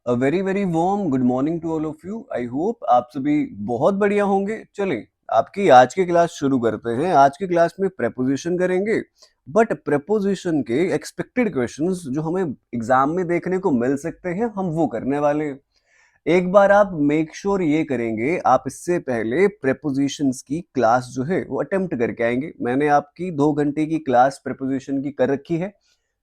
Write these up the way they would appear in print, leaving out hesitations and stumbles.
A very very warm good morning to all of you. I hope आप सभी बहुत बढ़िया होंगे। चलें, आपकी आज की क्लास शुरू करते हैं। आज की क्लास में प्रेपोजिशन करेंगे, बट प्रेपोजिशन के एक्सपेक्टेड क्वेश्चंस जो हमें एग्जाम में देखने को मिल सकते हैं, हम वो करने वाले हैं। एक बार आप मेक श्योर ये करेंगे, आप इससे पहले प्रेपोजिशंस की क्लास जो है वो अटेम्प्ट करके आएंगे। मैंने आपकी 2 घंटे की क्लास प्रेपोजिशन की कर रखी है,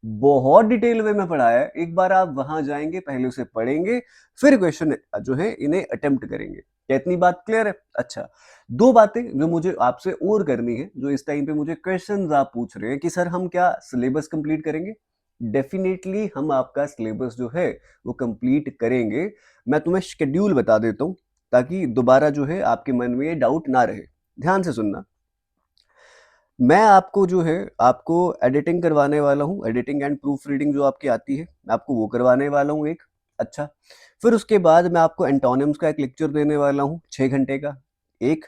बहुत डिटेल वे में पढ़ाया है। एक बार आप वहां जाएंगे, पहले उसे पढ़ेंगे, फिर क्वेश्चन जो है इन्हें अटेम्प्ट करेंगे। क्या इतनी बात क्लियर है? अच्छा, दो बातें जो मुझे आपसे और करनी है, जो इस टाइम पे मुझे क्वेश्चंस आप पूछ रहे हैं कि सर हम क्या सिलेबस कंप्लीट करेंगे। डेफिनेटली हम आपका सिलेबस जो है वो कंप्लीट करेंगे। मैं तुम्हें शेड्यूल बता देता हूं, ताकि दोबारा जो है आपके मन में ये डाउट ना रहे। ध्यान से सुनना। मैं आपको जो है आपको एडिटिंग करवाने वाला हूँ, एडिटिंग एंड प्रूफ रीडिंग जो आपकी आती है, मैं आपको वो करवाने वाला हूँ एक। अच्छा, फिर उसके बाद मैं आपको एंटोनिम्स का एक लेक्चर देने वाला हूँ 6 घंटे का एक।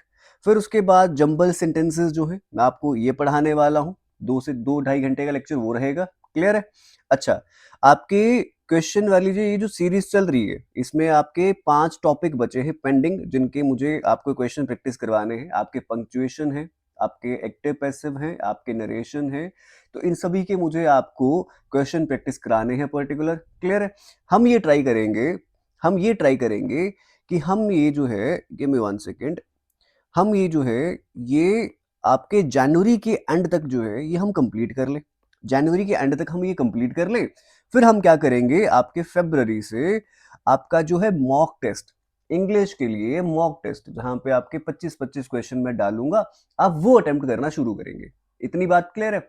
फिर उसके बाद जंबल सेंटेंसेस जो है मैं आपको ये पढ़ाने वाला हूँ, 2 से 2 ढाई घंटे का लेक्चर वो रहेगा। क्लियर है? अच्छा, आपके क्वेश्चन वाली जो ये जो सीरीज चल रही है, इसमें आपके 5 टॉपिक बचे हैं पेंडिंग, जिनके मुझे आपको क्वेश्चन प्रैक्टिस करवाने हैं। आपके पंक्चुएशन है, आपके एक्टिव पैसिव हैं, आपके नरेशन है, तो इन सभी के मुझे आपको क्वेश्चन प्रैक्टिस कराने हैं पर्टिकुलर। क्लियर है? हम ये ट्राई करेंगे, हम ये ट्राई करेंगे कि हम ये जो है, गिव मी 1 सेकेंड, हम ये जो है ये आपके जनवरी के एंड तक जो है ये हम कंप्लीट कर ले। जनवरी के एंड तक हम ये कंप्लीट कर ले, फिर हम क्या करेंगे, आपके फरवरी से आपका जो है मॉक टेस्ट, इंग्लिश के लिए मॉक टेस्ट, जहां पे आपके 25-25 क्वेश्चन मैं डालूंगा, आप वो अटेम्प्ट करना शुरू करेंगे। इतनी बात क्लियर है?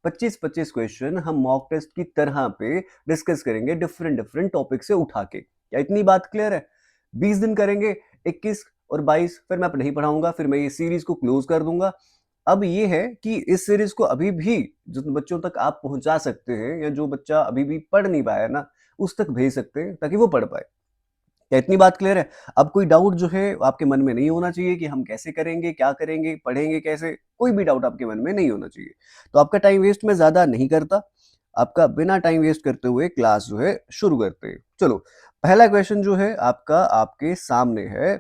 25-25 क्वेश्चन हम मॉक टेस्ट की तरह पे डिस्कस करेंगे, डिफरेंट डिफरेंट टॉपिक से उठा के। क्या इतनी बात क्लियर है? 20 दिन करेंगे, 21 और 22 फिर मैं नहीं पढ़ाऊंगा, फिर मैं ये सीरीज को क्लोज कर दूंगा। अब ये है कि इस सीरीज को अभी भी जिन बच्चों तक आप पहुंचा सकते हैं, या जो बच्चा अभी भी पढ़ नहीं पाया ना, उस तक भेज सकते हैं ताकि वो पढ़ पाए। क्या इतनी बात क्लियर है? अब कोई डाउट जो है आपके मन में नहीं होना चाहिए कि हम कैसे करेंगे, क्या करेंगे, पढ़ेंगे कैसे, कोई भी डाउट आपके मन में नहीं होना चाहिए। तो आपका टाइम वेस्ट मैं ज्यादा नहीं करता, आपका बिना टाइम वेस्ट करते हुए क्लास जो है शुरू करते हैं। चलो, पहला क्वेश्चन जो है आपका आपके सामने है।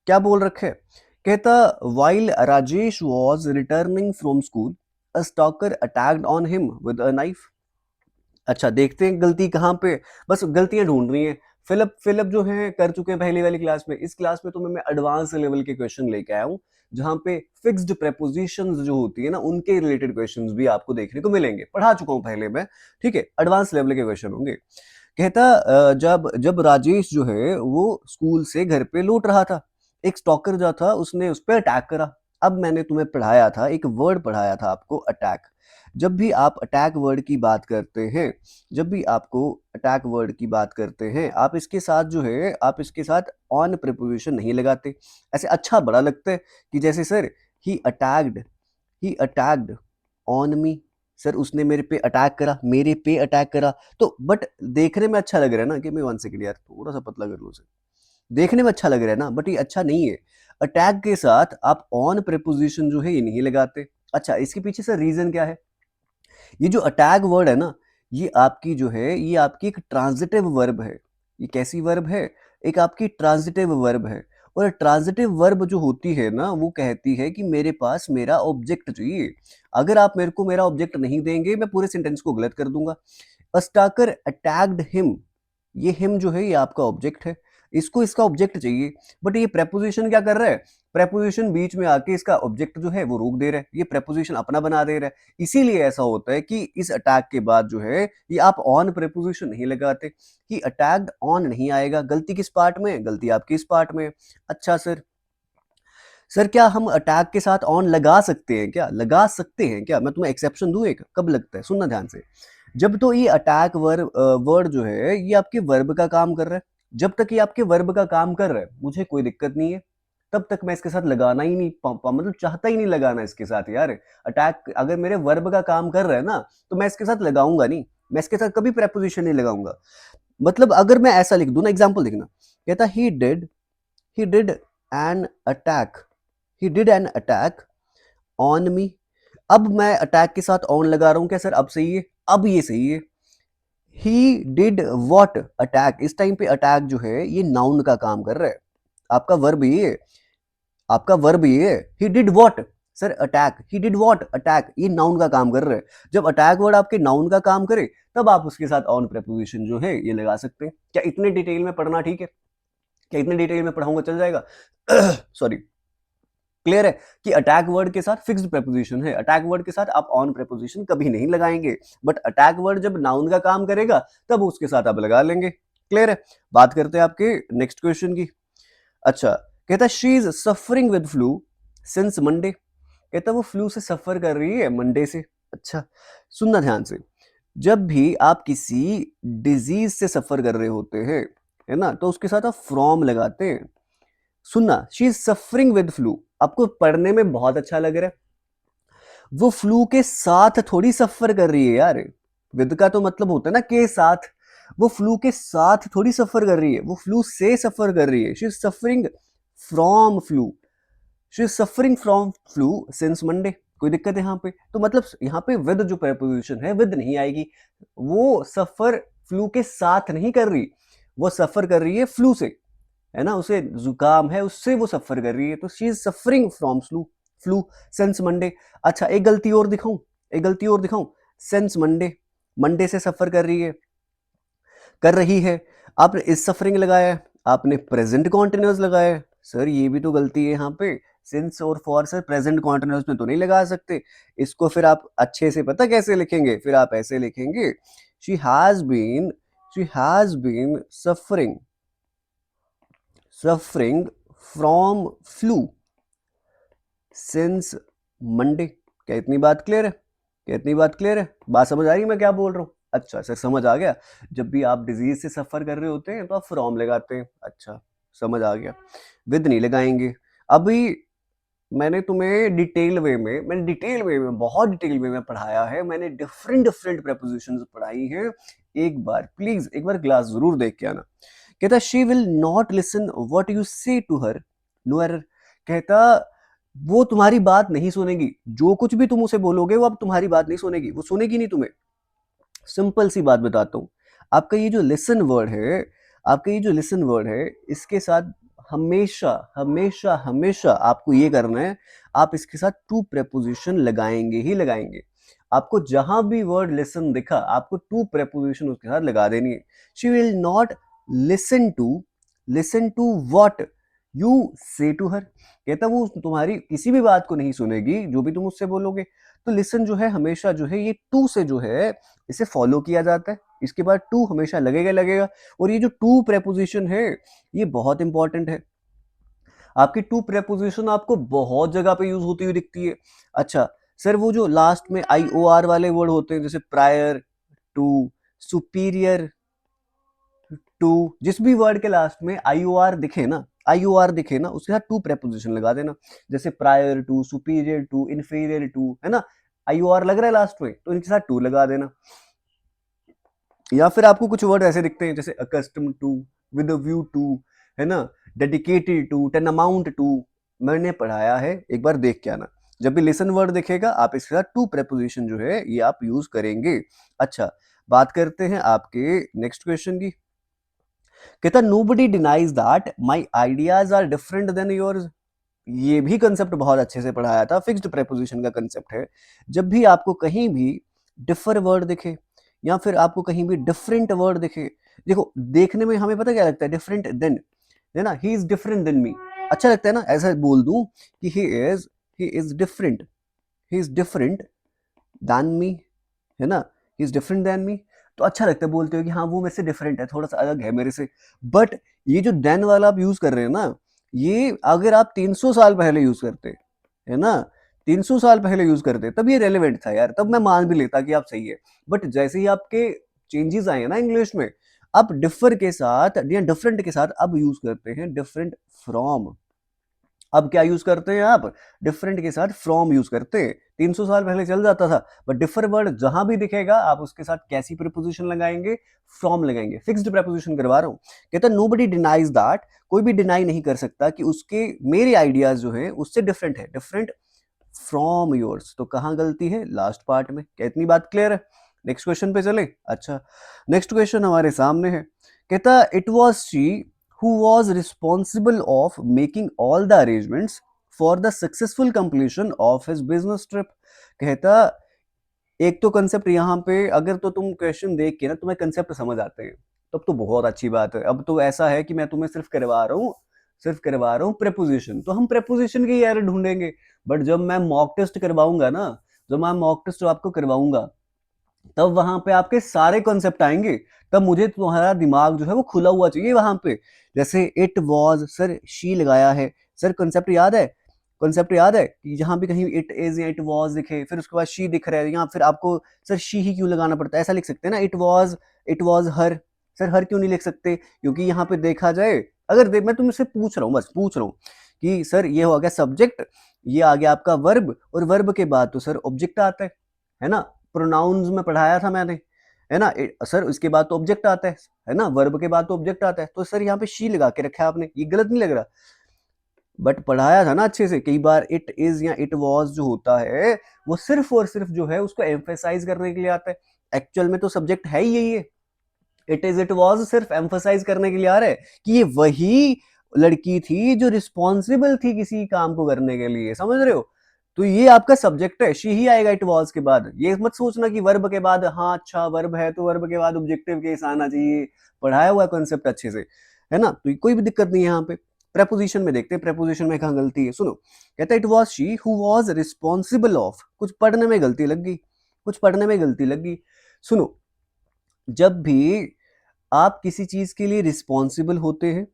क्या बोल रखे? कहता, while Rajesh was returning from school, a stalker attacked on him with a knife. अच्छा, देखते हैं गलती कहाँ पे। बस गलतियां ढूंढ रही हैं। फिलिप फिलिप जो है कर चुके हैं पहली वाली क्लास में। इस क्लास में तो मैं एडवांस लेवल के क्वेश्चन लेके आया हूं, जहां पे फिक्स्ड प्रेपोजिशंस जो होती है ना, उनके रिलेटेड क्वेश्चंस भी आपको देखने को मिलेंगे। पढ़ा चुका हूं पहले मैं, ठीक है, एडवांस लेवल के क्वेश्चन होंगे। कहता, जब जब राजेश जो है वो स्कूल से घर पे लौट रहा था, एक स्टॉकर जो था उसने उस पर अटैक करा। अब मैंने तुम्हें पढ़ाया था, एक वर्ड पढ़ाया था आपको, अटैक। जब भी आप अटैक वर्ड की बात करते हैं, जब भी आपको अटैक वर्ड की बात करते हैं, आप इसके साथ जो है, आप इसके साथ ऑन प्रीपोजिशन नहीं लगाते। ऐसे अच्छा बड़ा लगता है कि जैसे sir, he attacked on me, sir उसने मेरे पे अटैक करा, मेरे पे अटैक करा। तो बट देखने में अच्छा लग रहा है ना, कि मैं 1 सेकेंड यार थोड़ा सा पतला कर लूँ उसे, देखने में अच्छा लग रहा है ना, बट ये अच्छा नहीं है। अटैक के साथ आप ऑन प्रीपोजिशन जो है ये नहीं लगाते। अच्छा, इसके पीछे सर रीजन क्या है? ये जो अटैक वर्ड है ना, ये आपकी जो है, ये आपकी एक ट्रांजिटिव वर्ब है। ये कैसी वर्ब है? एक आपकी ट्रांजिटिव वर्ब है। और ट्रांजिटिव वर्ब जो होती है ना, वो कहती है कि मेरे पास मेरा ऑब्जेक्ट चाहिए। अगर आप मेरे को मेरा ऑब्जेक्ट नहीं देंगे, मैं पूरे सेंटेंस को गलत कर दूंगा। अस्टाकर अटैक्ड हिम, ये हिम जो है ये आपका ऑब्जेक्ट है, इसको इसका ऑब्जेक्ट चाहिए। बट ये प्रेपोजिशन क्या कर रहा है? प्रेपोजिशन बीच में आके इसका ऑब्जेक्ट जो है वो रोक दे रहा है, ये प्रेपोजिशन अपना बना दे रहा है। इसीलिए ऐसा होता है कि इस अटैक के बाद जो है ये आप ऑन प्रेपोजिशन नहीं लगाते, कि अटैक्ड ऑन नहीं आएगा। गलती किस पार्ट में? गलती आपकी इस पार्ट में। अच्छा सर, सर क्या हम अटैक के साथ ऑन लगा सकते हैं? क्या लगा सकते हैं? क्या मैं तुम्हें एक्सेप्शन दूं एक? कब लगता है, सुनना ध्यान से। जब तो ये अटैक वर्ड जो है ये आपके वर्ब का काम कर रहा है, जब तक ये आपके वर्ब का काम कर रहा है मुझे कोई दिक्कत नहीं है, तब तक मैं इसके साथ लगाना ही नहीं मतलब चाहता ही नहीं लगाना इसके साथ यार। अटैक अगर मेरे वर्ब का काम कर रहा है ना, तो मैं इसके साथ लगाऊंगा नहीं, मैं इसके साथ कभी प्रेपोजिशन नहीं लगाऊंगा। मतलब अगर मैं ऐसा लिख दूं ना, एग्जाम्पल देखना, कहता he did an attack, he did an attack on me. अब मैं अटैक के साथ ऑन लगा रहा हूं क्या सर? अब सही है? अब ये सही है। ही डिड वॉट अटैक, इस टाइम पे अटैक जो है ये नाउन का काम कर रहा है, आपका वर्ब ये है, आपका वर्ब ये है, he did what, sir attack, he did what attack, ये नाउन का काम कर रहा है। जब अटैक वर्ड आपके नाउन का काम करे तब आप उसके साथ ऑन प्रेपोजिशन जो है ये लगा सकते हैं। क्या इतने डिटेल में पढ़ना ठीक है? क्या इतने डिटेल में पढ़ाऊंगा चल जाएगा? सॉरी, क्लियर है कि अटैक वर्ड के साथ फिक्स्ड प्रेपोजिशन है, अटैक वर्ड के साथ आप ऑन प्रेपोजिशन कभी नहीं लगाएंगे, बट अटैक वर्ड जब नाउन का काम करेगा तब उसके साथ आप लगा लेंगे। क्लियर है? बात करते हैं आपके नेक्स्ट क्वेश्चन की। अच्छा, कहता है she is suffering with flu since Monday, कहता है वो फ्लू से सफर कर रही है मंडे से। अच्छा, सुनना ध्यान से, जब भी आप किसी डिजीज से सफर कर रहे होते हैं, है ना, तो उसके साथ आप फ्रॉम लगाते हैं। सुनना, she is suffering with flu, आपको पढ़ने में बहुत अच्छा लग रहा है, वो फ्लू के साथ थोड़ी सफर कर रही है यार, विद का तो मतलब होता है ना के साथ, वो फ्लू के साथ थोड़ी सफर कर रही है, वो फ्लू से सफर कर रही है। She is suffering from flu, she is suffering from flu since Monday. कोई दिक्कत है यहाँ पे? तो मतलब यहाँ पे विद जो प्रेपोजिशन है विद नहीं आएगी, वो सफर फ्लू के साथ नहीं कर रही, वो सफर कर रही है फ्लू से, है ना, उसे जुकाम है उससे वो सफर कर रही है, तो she is suffering from flu, flu since Monday. अच्छा, एक गलती और दिखाऊं, एक गलती और दिखाऊं, सिंस मंडे, मंडे से सफर कर रही है, कर रही है, आपने इस सफरिंग लगाया है, आपने प्रेजेंट कॉन्टिन्यूअस लगाया है, सर ये भी तो गलती है यहाँ पे, सिंस और फॉर से प्रेजेंट कॉन्टिन्यूअस में तो नहीं लगा सकते, इसको फिर आप अच्छे से पता कैसे लिखेंगे, फिर आप ऐसे लिखेंगे, she has been, she has been suffering, suffering from flu since Monday. क्या इतनी बात क्लियर है? क्या इतनी बात क्लियर है? बात समझ आ रही है मैं क्या बोल रहा हूँ? अच्छा सर, समझ आ गया, जब भी आप डिजीज से सफर कर रहे होते हैं तो आप फ्रॉम लगाते हैं। अच्छा, समझ आ गया, विद नहीं लगाएंगे। अभी मैंने तुम्हें मैंने डिटेल वे में बहुत डिटेल वे में पढ़ाया है, मैंने डिफरेंट डिफरेंट प्रेपोजिशंस पढ़ाई हैं, एक बार प्लीज एक बार क्लास जरूर देख के आना। कहता she will not listen what you say to her, no error, कहता वो तुम्हारी बात नहीं सुनेगी, जो कुछ भी तुम उसे बोलोगे वो अब तुम्हारी बात नहीं सुनेगी, वो सुनेगी नहीं तुम्हें। सिंपल सी बात बताता हूँ, आपका ये जो लिसन वर्ड है, आपका ये जो लिसन वर्ड है, इसके साथ हमेशा हमेशा हमेशा आपको ये करना है, आप इसके साथ टू प्रेपोजिशन लगाएंगे ही लगाएंगे। आपको जहां भी वर्ड लिसन दिखा आपको टू प्रेपोजिशन उसके साथ लगा देनी है। She will not listen to, listen to what you say to her, कहता वो तुम्हारी किसी भी बात को नहीं सुनेगी जो भी तुम उससे बोलोगे। तो लिसन जो है हमेशा जो है ये टू से जो है इसे फॉलो किया जाता है, इसके बाद टू हमेशा लगेगा लगेगा। और ये जो टू प्रेपोजिशन है ये बहुत इंपॉर्टेंट है, आपकी टू प्रेपोजिशन आपको बहुत जगह पे यूज होती हुई दिखती है। अच्छा सर, वो जो लास्ट में आई ओ आर वाले वर्ड होते हैं, जैसे प्रायर टू, सुपीरियर टू, जिस भी वर्ड के लास्ट में आई ओ आर दिखे ना, आई ओ आर दिखे ना, उसके साथ टू प्रेपोजिशन लगा देना, जैसे prior to, superior to, inferior to, है ना, आई ओ आर लग रहा है लास्ट में तो इनके साथ टू लगा देना। या फिर आपको कुछ वर्ड ऐसे दिखते हैं जैसे accustom to, with a view to, है ना, dedicated to, tantamount to, मैंने पढ़ाया है, एक बार देख के आना। जब भी लिसन वर्ड दिखेगा आप इसके साथ टू प्रेपोजिशन जो है ये आप यूज करेंगे। अच्छा, बात करते हैं आपके नेक्स्ट क्वेश्चन की। कहता nobody denies that my ideas are different than yours, ये भी कंसेप्ट बहुत अच्छे से पढ़ाया था, फिक्स्ड प्रेपोजिशन का कंसेप्ट है। जब भी आपको कहीं भी डिफर वर्ड दिखे या फिर आपको कहीं भी डिफरेंट वर्ड दिखे, देखो देखने में हमें पता क्या लगता है, डिफरेंट देन, है ना, he is different than me, अच्छा लगता है ना, ऐसा बोल दूं कि he is different, he is different than me, है ना, he is different than me, तो अच्छा लगता है बोलते हो कि हाँ वो मेरे से डिफरेंट है, थोड़ा सा अलग है मेरे से। बट ये जो देन वाला आप यूज कर रहे हैं ना, ये अगर आप 300 साल पहले यूज करते, है ना, 300 साल पहले यूज करते तब ये रेलेवेंट था यार, तब मैं मान भी लेता कि आप सही है। बट जैसे ही आपके चेंजेस आए हैं ना इंग्लिश में, अब डिफर के साथ या डिफरेंट के साथ अब यूज करते हैं डिफरेंट फ्रॉम। अब क्या यूज करते हैं आप, डिफरेंट के साथ फ्रॉम यूज करते हैं। 300 साल पहले चल जाता था, बट डिफर वर्ड जहां भी दिखेगा आप उसके साथ कैसी प्रीपोजिशन लगाएंगे, फ्रॉम लगाएंगे, फिक्स्ड प्रीपोजिशन करवा रहा हूं। कहता नोबडी डिनाइज दैट, कोई भी डिनाई नहीं कर सकता कि उसके मेरे आइडियाज जो है उससे डिफरेंट है, डिफरेंट फ्रॉम योर्स। तो कहां गलती है, लास्ट पार्ट में। क्या इतनी बात क्लियर है? नेक्स्ट क्वेश्चन पे चले। अच्छा, नेक्स्ट क्वेश्चन हमारे सामने है, कहता it was she who was responsible of making all the arrangements for the successful completion of his business trip. कहता एक तो कंसेप्ट यहाँ पे अगर तो तुम क्वेश्चन देख के ना तुम्हें कंसेप्ट समझ आते हैं तब तो बहुत अच्छी बात है। अब तो ऐसा है कि मैं तुम्हें सिर्फ करवा रहा हूँ प्रेपोजिशन, तो हम प्रेपोजिशन की एरर ढूंढेंगे। बट जब मैं मॉक टेस्ट करवाऊंगा ना, जब मैं मॉक टेस्ट आपको करवाऊंगा तब वहां पे आपके सारे कॉन्सेप्ट आएंगे। तब मुझे तुम्हारा दिमाग जो है वो खुला हुआ चाहिए वहां पे। जैसे इट वॉज, सर शी लगाया है, सर कॉन्सेप्ट याद है, कॉन्सेप्ट याद है कि जहां भी कहीं इट इज या इट वॉज दिखे फिर उसके बाद शी दिख रहा है, या फिर आपको सर शी ही क्यों लगाना पड़ता है, ऐसा लिख सकते हैं ना, इट वॉज हर। सर हर क्यों नहीं लिख सकते, क्योंकि यहाँ पे देखा जाए, अगर मैं तुमसे पूछ रहा हूँ, बस पूछ रहा हूँ कि सर ये हो गया सब्जेक्ट, ये आ गया आपका वर्ब, और वर्ब के बाद तो सर ऑब्जेक्ट आता है ना, प्रोनाउंस में पढ़ाया था मैंने, है ना। सर उसके बाद तो ऑब्जेक्ट आता है ना, वर्ब के बाद तो ऑब्जेक्ट आता है, तो सर यहाँ पे शी लगा के रखा है आपने, ये गलत नहीं लग रहा। बट पढ़ाया था ना अच्छे से। कई बार इट इज या इट वॉज जो होता है वो सिर्फ और सिर्फ जो है उसको एम्फेसाइज करने के लिए आता है। एक्चुअल में तो सब्जेक्ट है ही यही है। इट इज इट वॉज सिर्फ एम्फोसाइज करने के लिए आ रहा है कि ये वही लड़की थी जो रिस्पॉन्सिबल थी किसी काम को करने के लिए, समझ रहे हो। तो ये आपका सब्जेक्ट है, शी ही आएगा इट वॉज के बाद। ये मत सोचना कि वर्ब के बाद, हाँ अच्छा वर्ब है तो वर्ब के बाद ऑब्जेक्टिव केस आना चाहिए। पढ़ाया हुआ कॉन्सेप्ट अच्छे से, है ना, तो कोई भी दिक्कत नहीं है यहाँ पे। प्रेपोजिशन में देखते हैं, प्रेपोजिशन में कहाँ गलती है, सुनो। कहता है it was she who was responsible of, कुछ पढ़ने में गलती लग गई, कुछ पढ़ने में गलती लग गई। सुनो, जब भी आप किसी चीज के लिए रिस्पॉन्सिबल होते हैं,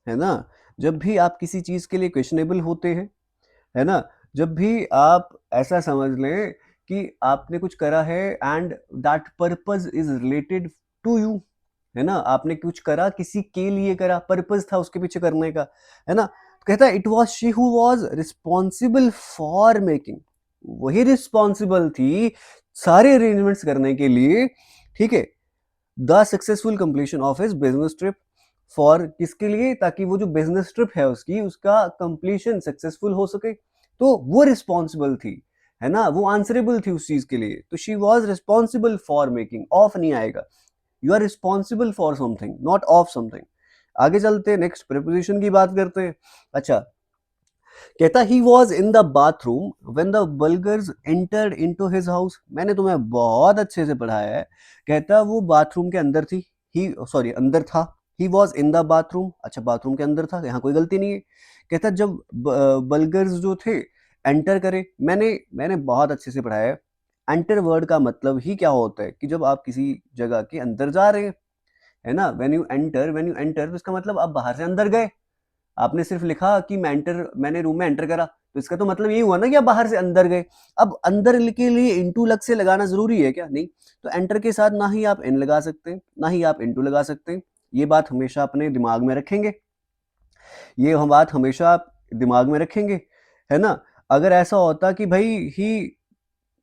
है ना, जब भी आप किसी चीज के लिए क्वेश्चनेबल होते हैं, है ना, जब भी आप ऐसा समझ लें कि आपने कुछ करा है and that purpose is related to you, है ना, आपने कुछ करा किसी के लिए करा, पर्पस था उसके पीछे करने का, है ना। तो कहता है it was she who was responsible for making, वही रिस्पॉन्सिबल थी सारे अरेंजमेंट्स करने के लिए, ठीक है, the successful completion of his business trip. For किसके लिए, ताकि वो जो बिजनेस ट्रिप है उसकी, उसका कंप्लीशन सक्सेसफुल हो सके, तो वो रिस्पॉन्सिबल थी, है ना, वो आंसरेबल थी उस चीज के लिए। तो she was responsible for making, of नहीं आएगा, you are responsible for something not of something. आगे चलते हैं, नेक्स्ट प्रीपोजिशन की बात करते हैं। अच्छा, कहता he was in the bathroom when the burglars entered into his house. मैंने तुम्हें बहुत अच्छे से पढ़ाया है। कहता वो बाथरूम के अंदर थी, ही सॉरी अंदर था, ही वॉज इन द बाथरूम, अच्छा बाथरूम के अंदर था, यहाँ कोई गलती नहीं है। कहता जब बल्गर्स जो थे एंटर करे, मैंने बहुत अच्छे से पढ़ाया है। एंटर वर्ड का मतलब ही क्या होता है कि जब आप किसी जगह के अंदर जा रहे हैं, है ना, व्हेन यू एंटर तो इसका मतलब आप बाहर से अंदर गए। आपने सिर्फ लिखा कि मैंने रूम में एंटर करा, तो इसका तो मतलब यही हुआ ना कि आप बाहर से अंदर गए। अब अंदर के लिए इंटू लग से लगाना जरूरी है क्या, नहीं। तो एंटर के साथ ना ही आप इन लगा सकते हैं ना ही आप इंटू लगा सकते हैं। ये बात हमेशा अपने दिमाग में रखेंगे, ये हम बात हमेशा आप दिमाग में रखेंगे, है ना। अगर ऐसा होता कि भाई ही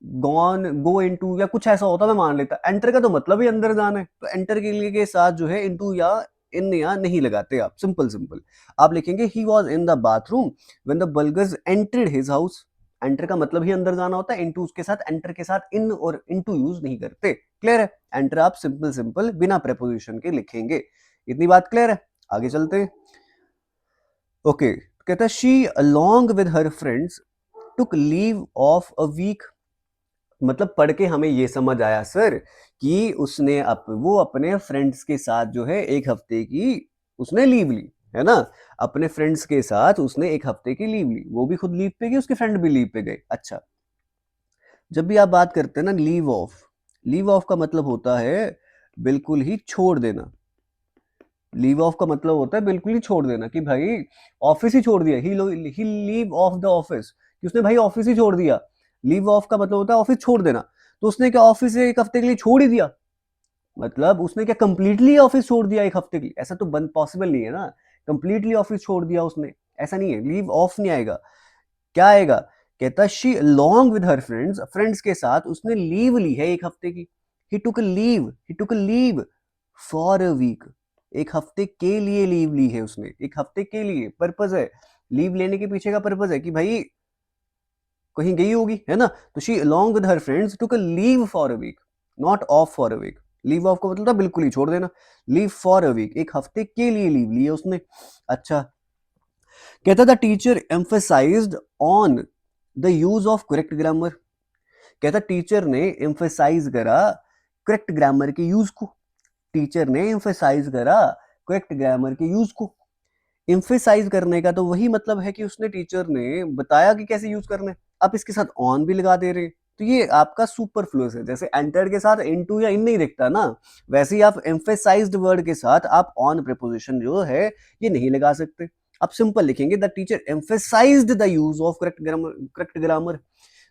गॉन गो इनटू या कुछ ऐसा होता मैं मान लेता, एंटर का तो मतलब ही अंदर जाना है, तो एंटर के लिए के साथ जो है इनटू या इन या नहीं लगाते आप, सिंपल सिंपल आप लिखेंगे he was in the bathroom when the burglars entered his house. Enter का मतलब ही अंदर जाना होता है, इनटू उसके साथ, एंटर के साथ इन और इनटू यूज नहीं करते। क्लियर है, एंटर आप सिंपल सिंपल बिना प्रेपोजिशन के लिखेंगे। इतनी बात क्लियर है, आगे चलते हैं। ओके, कहता है she along with her friends took leave of a week. मतलब पढ़ के हमें ये समझ आया सर कि वो अपने फ्रेंड्स के साथ जो है एक हफ्ते की उसने लीव ली, है ना, अपने फ्रेंड्स के साथ उसने एक हफ्ते की लीव ली, वो भी खुद लीव पे गई, उसके फ्रेंड भी लीव पे गए। अच्छा, जब भी आप बात करते हैं ना लीव ऑफ का मतलब होता है बिल्कुल ही छोड़ देना। लीव ऑफ का मतलब होता है बिल्कुल ही छोड़ देना, कि भाई ऑफिस ही छोड़ दिया, ही लीव ऑफ द ऑफिस, कि उसने भाई ऑफिस ही छोड़ दिया। लीव ऑफ का मतलब होता है ऑफिस छोड़ देना। तो उसने क्या ऑफिस से एक हफ्ते के लिए छोड़ ही दिया, मतलब उसने क्या कंप्लीटली ऑफिस छोड़ दिया एक हफ्ते के लिए, ऐसा तो बन पॉसिबल नहीं है ना। कंप्लीटली ऑफिस छोड़ दिया उसने, ऐसा नहीं है, लीव ऑफ नहीं आएगा। क्या आएगा, कहता she long with her friends, friends के साथ उसने लीव ली है एक हफ्ते की। He took leave for a week, एक हफ्ते के लिए लीव ली है उसने, एक हफ्ते के लिए पर्पज है, लीव लेने के पीछे का पर्पज है कि भाई कहीं गई होगी, है ना। तो she along with her friends took a leave for a week, not of for a week. Leave of का मतलब था बिल्कुल ही छोड़ देना, लीव फॉर अ वीक, एक हफ्ते के लिए लीव ली है उसने। अच्छा, कहता था teacher emphasised on the use of correct grammar. कहता टीचर ने एम्फेसाइज करा करेक्ट ग्रामर के यूज को। टीचर ने एम्फेसाइज करा करेक्ट ग्रामर के यूज को। एम्फेसाइज करने का तो वही मतलब है कि उसने, टीचर ने बताया कि कैसे यूज करना है। आप इसके साथ ऑन भी लगा दे रहे हैं, तो ये आपका सुपरफ्लुअस है। जैसे एंटर्ड के साथ इनटू या इन नहीं दिखता ना, वैसे ही आप एम्फेसाइज्ड वर्ड के साथ आप ऑन प्रीपोजिशन जो है ये नहीं लगा सकते। आप सिंपल लिखेंगे the teacher emphasised the use of correct grammar. Correct grammar,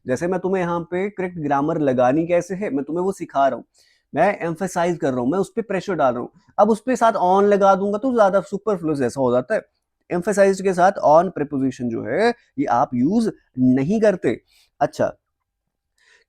जैसे मैं तुम्हें यहाँ पे करेक्ट ग्रामर लगानी कैसे है, मैं तुम्हें वो सिखा रहा हूँ, मैं एम्फेसाइज कर रहा हूँ, मैं उस पर प्रेशर डाल रहा हूँ। अब उस पे साथ ऑन लगा दूंगा तो ज्यादा सुपरफ्लुअस जैसा हो जाता है। एम्फेसाइज के साथ ऑन प्रीपोजिशन जो है ये आप यूज नहीं करते। अच्छा,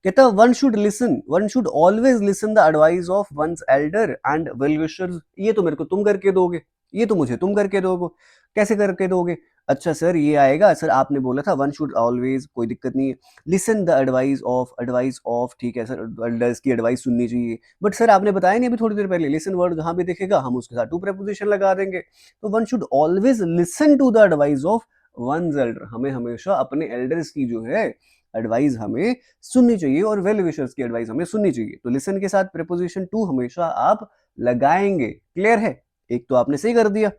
कहता one should always listen the advice of one's elder and well wishers. ये तो मेरे को तुम करके दोगे, ये तो मुझे तुम करके दोगे, कैसे करके दोगे? अच्छा सर ये आएगा, सर आपने बोला था वन शुड ऑलवेज, कोई दिक्कत नहीं है। लिसन द एडवाइस ऑफ, ठीक है सर, एल्डर्स की एडवाइस सुननी चाहिए, बट सर आपने बताया नहीं अभी थोड़ी देर पहले, लिसन वर्ड जहां भी दिखेगा हम उसके साथ टू प्रेपोजिशन लगा देंगे। तो one should always listen to the advice of one's elder, हमें हमेशा अपने एल्डर्स की जो है एडवाइस हमें सुननी चाहिए, और वेल विशर्स की एडवाइस हमें सुननी चाहिए। तो लिसन के साथ प्रीपोजिशन टू हमेशा आप लगाएंगे। क्लियर है? एक तो आपने सही कर दिया।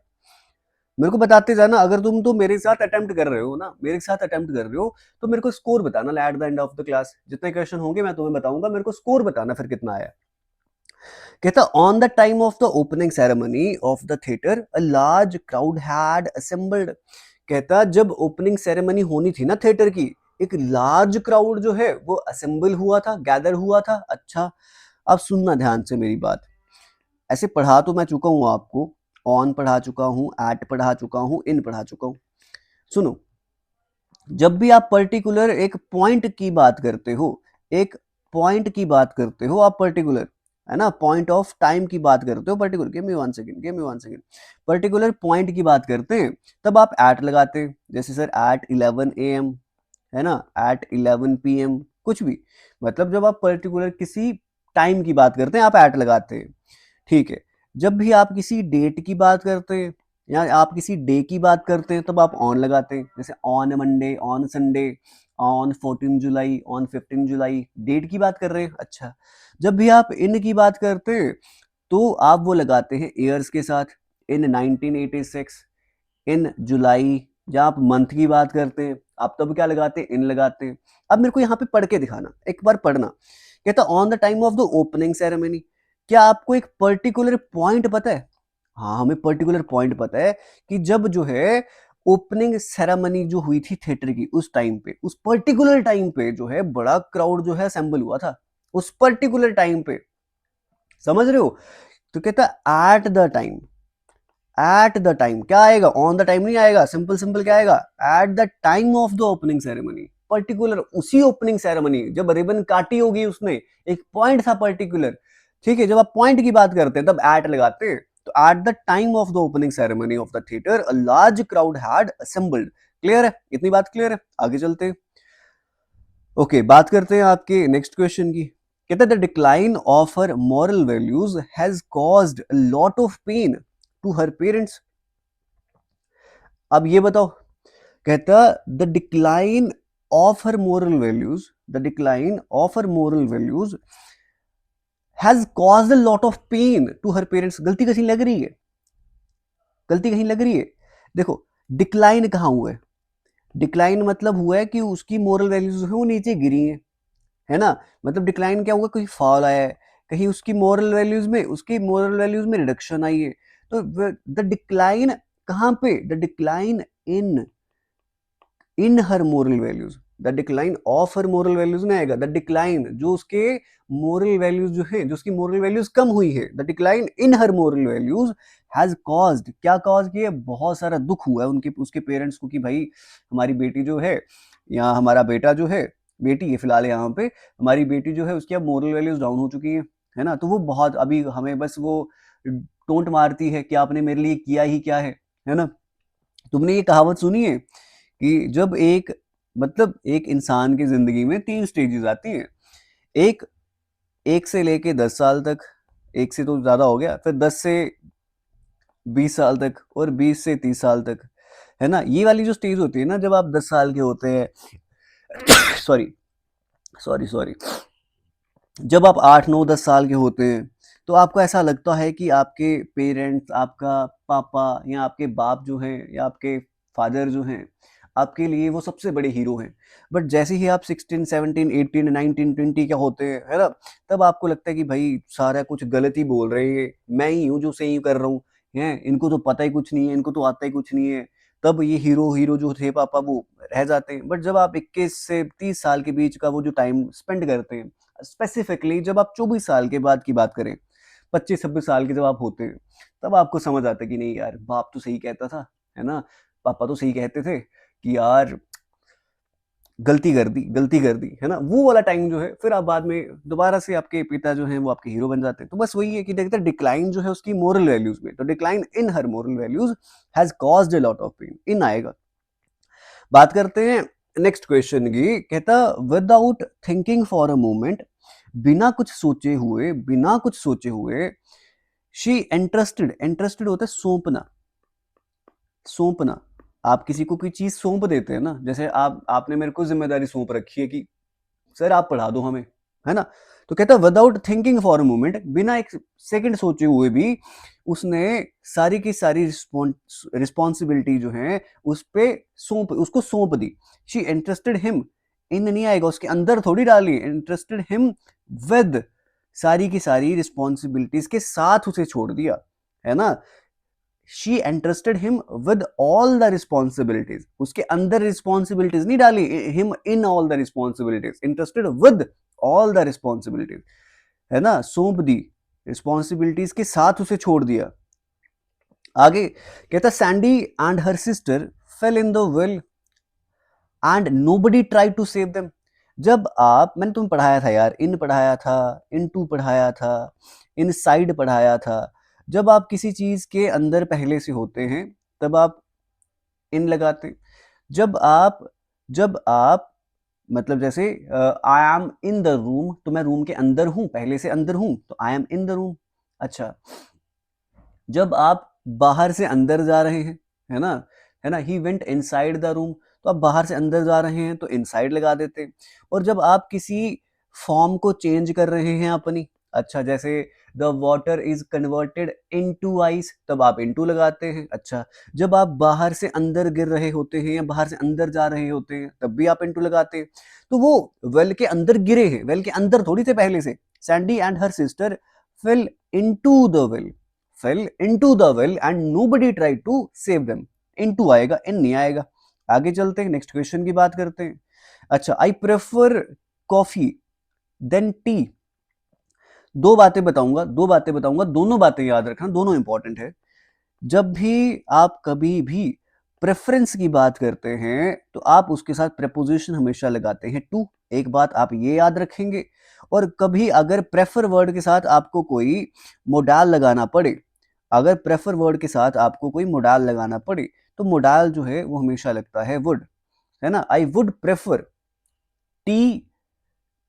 मेरे को बताते जाना, अगर तुम तो मेरे साथ अटेम्प्ट कर रहे हो ना, मेरे साथ अटेम्प्ट कर रहे हो, तो मेरे को स्कोर बताना eight the end of the class. जितने क्वेश्चन होंगे मैं तुम्हें बताऊंगा, मेरे को स्कोर बताना फिर कितना आया। कहता on the time of the opening ceremony of the theatre a large crowd had assembled. कहता जब ओपनिंग सेरेमनी होनी थी ना थिएटर की, एक लार्ज क्राउड जो है वो असेंबल हुआ था, गैदर हुआ था। अच्छा, अब सुनना ध्यान से मेरी बात। ऐसे पढ़ा तो मैं चुका हूं आपको, ऑन पढ़ा चुका हूं, एट पढ़ा चुका हूं, इन पढ़ा चुका हूं। सुनो, जब भी आप पर्टिकुलर एक पॉइंट की बात करते हो, एक पॉइंट की बात करते हो आप पर्टिकुलर, है ना, पॉइंट ऑफ टाइम की बात करते हो particular, give me one second, give me one second, particular point की बात करते हैं, तब आप एट लगाते हैं। जैसे सर एट 11 AM, है ना, एट 11 PM, कुछ भी, मतलब जब आप पर्टिकुलर किसी टाइम की बात करते हैं आप एट लगाते हैं। ठीक है, जब भी आप किसी डेट की बात करते हैं या आप किसी डे की बात करते हैं तब आप ऑन लगाते हैं। जैसे on Monday, on Sunday, on 14 July, on 15 July, date की बात कर रहे हैं। अच्छा, जब भी आप इन की बात करते हैं तो आप वो लगाते हैं ईयर्स के साथ, इन 1986, इन जुलाई। जब आप मंथ की बात करते हैं आप तब क्या लगाते हैं? इन लगाते हैं। अब मेरे को यहाँ पे पढ़ के दिखाना, एक बार पढ़ना। कहता on the time of the opening ceremony. क्या आपको एक पर्टिकुलर पॉइंट पता है? हाँ, हमें पर्टिकुलर पॉइंट पता है कि जब जो है ओपनिंग सेरेमनी जो हुई थी थिएटर की, उस टाइम पे, उस पर्टिकुलर टाइम पे जो है बड़ा क्राउड जो है असेंबल हुआ था उस पर्टिकुलर टाइम पे। समझ रहे हो? तो कहता at the time, at the time क्या आएगा? ऑन द टाइम नहीं आएगा, सिंपल सिंपल क्या आएगा? At the time of the opening ceremony. Particular उसी ओपनिंग सेरेमनी जब रिबन काटी होगी उसने, एक पॉइंट था पर्टिकुलर। ठीक है, जब आप पॉइंट की बात करते हैं तब एट लगाते हैं। तो at the time of the opening ceremony of the theatre a large crowd had assembled. Clear है? इतनी बात क्लियर है? आगे चलते हैं। ओके, बात करते हैं आपके नेक्स्ट क्वेश्चन की। कहते हैं the decline of her moral values has caused a lot of pain to her parents. अब ये बताओ, कहता the decline of her moral values, the decline of her moral values has caused a lot of pain to her parents. गलती कहीं लग रही है? गलती कहीं लग रही है? देखो, डिक्लाइन कहाँ हुआ है? डिक्लाइन मतलब हुआ है कि उसकी मोरल वैल्यूज है वो नीचे गिरी है ना। मतलब डिक्लाइन क्या हुआ? कोई फॉल आया है कहीं उसकी मोरल वैल्यूज में, उसकी मोरल वैल्यूज में रिडक्शन आई है। तो द डिक्लाइन कहाँ पे? The decline in her moral values, the decline of her moral values में आएगा। द डिक्लाइन जो उसके मोरल वैल्यूज जो है, जो उसकी मोरल वैल्यूज कम हुई है, the decline in her moral values has caused, क्या कॉज किया? बहुत सारा दुख हुआ है उनके, उसके पेरेंट्स को कि भाई हमारी बेटी जो है या हमारा बेटा जो है, बेटी है फिलहाल यहाँ पे, हमारी बेटी जो है उसकी अब मोरल वैल्यूज डाउन हो चुकी है ना। तो वो बहुत अभी हमें बस वो टोंट मारती है कि आपने मेरे लिए किया ही क्या है ना। तुमने ये कहावत सुनी है कि जब एक इंसान की जिंदगी में तीन स्टेजेस आती हैं। एक 1 से लेके 10 साल तक, 1 से तो ज़्यादा हो गया, फिर 10 से 20 साल तक और 20 से 30 साल तक, है ना? ये वाली जो स्टेज होती है ना जब आप 10 साल के होते हैं सॉरी, सॉरी। जब आप 8, 9, 10 साल के होते हैं, तो आपको ऐसा लगता है कि आपके पेरेंट्स, आपका पापा या आपके बाप जो हैं या आपके फादर जो हैं, आपके लिए वो सबसे बड़े हीरो हैं। बट जैसे ही आप 16, 17, 18, 19, 20 के होते हैं, है ना? तब आपको लगता है कि भाई सारा कुछ गलत ही बोल रहे हैं, मैं ही हूँ जो सही कर रहा हूँ, हैं? इनको तो पता ही कुछ नहीं है, इनको तो आता ही कुछ नहीं है। तब ये हीरो जो थे पापा वो रह जाते हैं। बट जब आप 21 से 30 साल के बीच का वो जो टाइम स्पेंड करते हैं, स्पेसिफिकली जब आप 24 साल के बाद की बात करें, 25-26 साल के जब आप होते हैं, तब आपको समझ आता है कि नहीं यार, बाप तो सही कहता था, है ना? पापा तो सही कहते थे कि यार गलती कर दी, है ना? वो वाला टाइम जो है, फिर आप बाद में दोबारा से आपके पिता जो हैं वो आपके हीरो बन जाते हैं। तो बस वही है कि देखते हैं डिक्लाइन जो है उसकी मोरल वैल्यूज में, तो decline in her moral values has caused a lot of pain, in आएगा। बात करते हैं नेक्स्ट क्वेश्चन की। कहता without thinking for a moment, बिना कुछ सोचे हुए शी इंटरेस्टेड होता है सौंपना। आप किसी को कोई चीज सौंप देते हैं ना, जैसे आपने मेरे को जिम्मेदारी सौंप रखी है कि सर आप पढ़ा दो हमें, है ना? तो कहता है without thinking for a moment, बिना एक सेकंड सोचे हुए भी उसने सारी की सारी रिस्पॉन्सिबिलिटी जो है उस पे उसको सौंप दी। शी इंटरेस्टेड हिम, इन नहीं आएगा, उसके अंदर थोड़ी डाली, इंटरेस्टेड हिम विद, सारी की सारी रिस्पॉन्सिबिलिटीज के साथ उसे छोड़ दिया, है ना? She interested him with all the responsibilities, उसके अंदर रिस्पॉन्सिबिलिटीज नहीं डाली, him in all the responsibilities, interested with all the responsibilities, है ना? सौंप दी, रिस्पॉन्सिबिलिटीज के साथ उसे छोड़ दिया। आगे कहता Sandy and her sister fell in the well and nobody try to save them. जब आप, मैंने तुम्हें पढ़ाया था यार, इन पढ़ाया था, इन टू पढ़ाया था, इन साइड पढ़ाया था। जब आप किसी चीज के अंदर पहले से होते हैं तब आप इन लगाते। जब आप मतलब जैसे I M in the room, तो मैं रूम के अंदर हूं, पहले से अंदर हूं, तो I am in the room. अच्छा, जब आप बाहर से अंदर जा रहे हैं, है ना, he went inside the room, तो आप बाहर से अंदर जा रहे हैं तो इनसाइड लगा देते हैं। और जब आप किसी फॉर्म को चेंज कर रहे हैं अपनी, अच्छा जैसे the water is converted into ice, तब आप इनटू लगाते हैं। अच्छा, जब आप बाहर से अंदर गिर रहे होते हैं या बाहर से अंदर जा रहे होते हैं तब भी आप इनटू लगाते हैं। तो वो वेल के अंदर गिरे हैं, वेल के अंदर थोड़ी थे पहले से। Sandy and her sister fail into the well, fell into the well and nobody tried to save them। into आएगा, in नहीं आएगा। आगे चलते हैं, नेक्स्ट क्वेश्चन की बात करते हैं। अच्छा, I prefer coffee than tea. दो बातें बताऊंगा, दोनों बातें याद रखना, दोनों इंपॉर्टेंट है। जब भी आप कभी भी प्रेफरेंस की बात करते हैं तो आप उसके साथ प्रेपोजिशन हमेशा लगाते हैं टू, एक बात आप ये याद रखेंगे। और कभी अगर प्रेफर वर्ड के साथ आपको कोई मोडाल लगाना पड़े, अगर प्रेफर वर्ड के साथ आपको कोई मोडाल लगाना पड़े, तो मोडाल जो है वो हमेशा लगता है वुड, है ना? I would prefer tea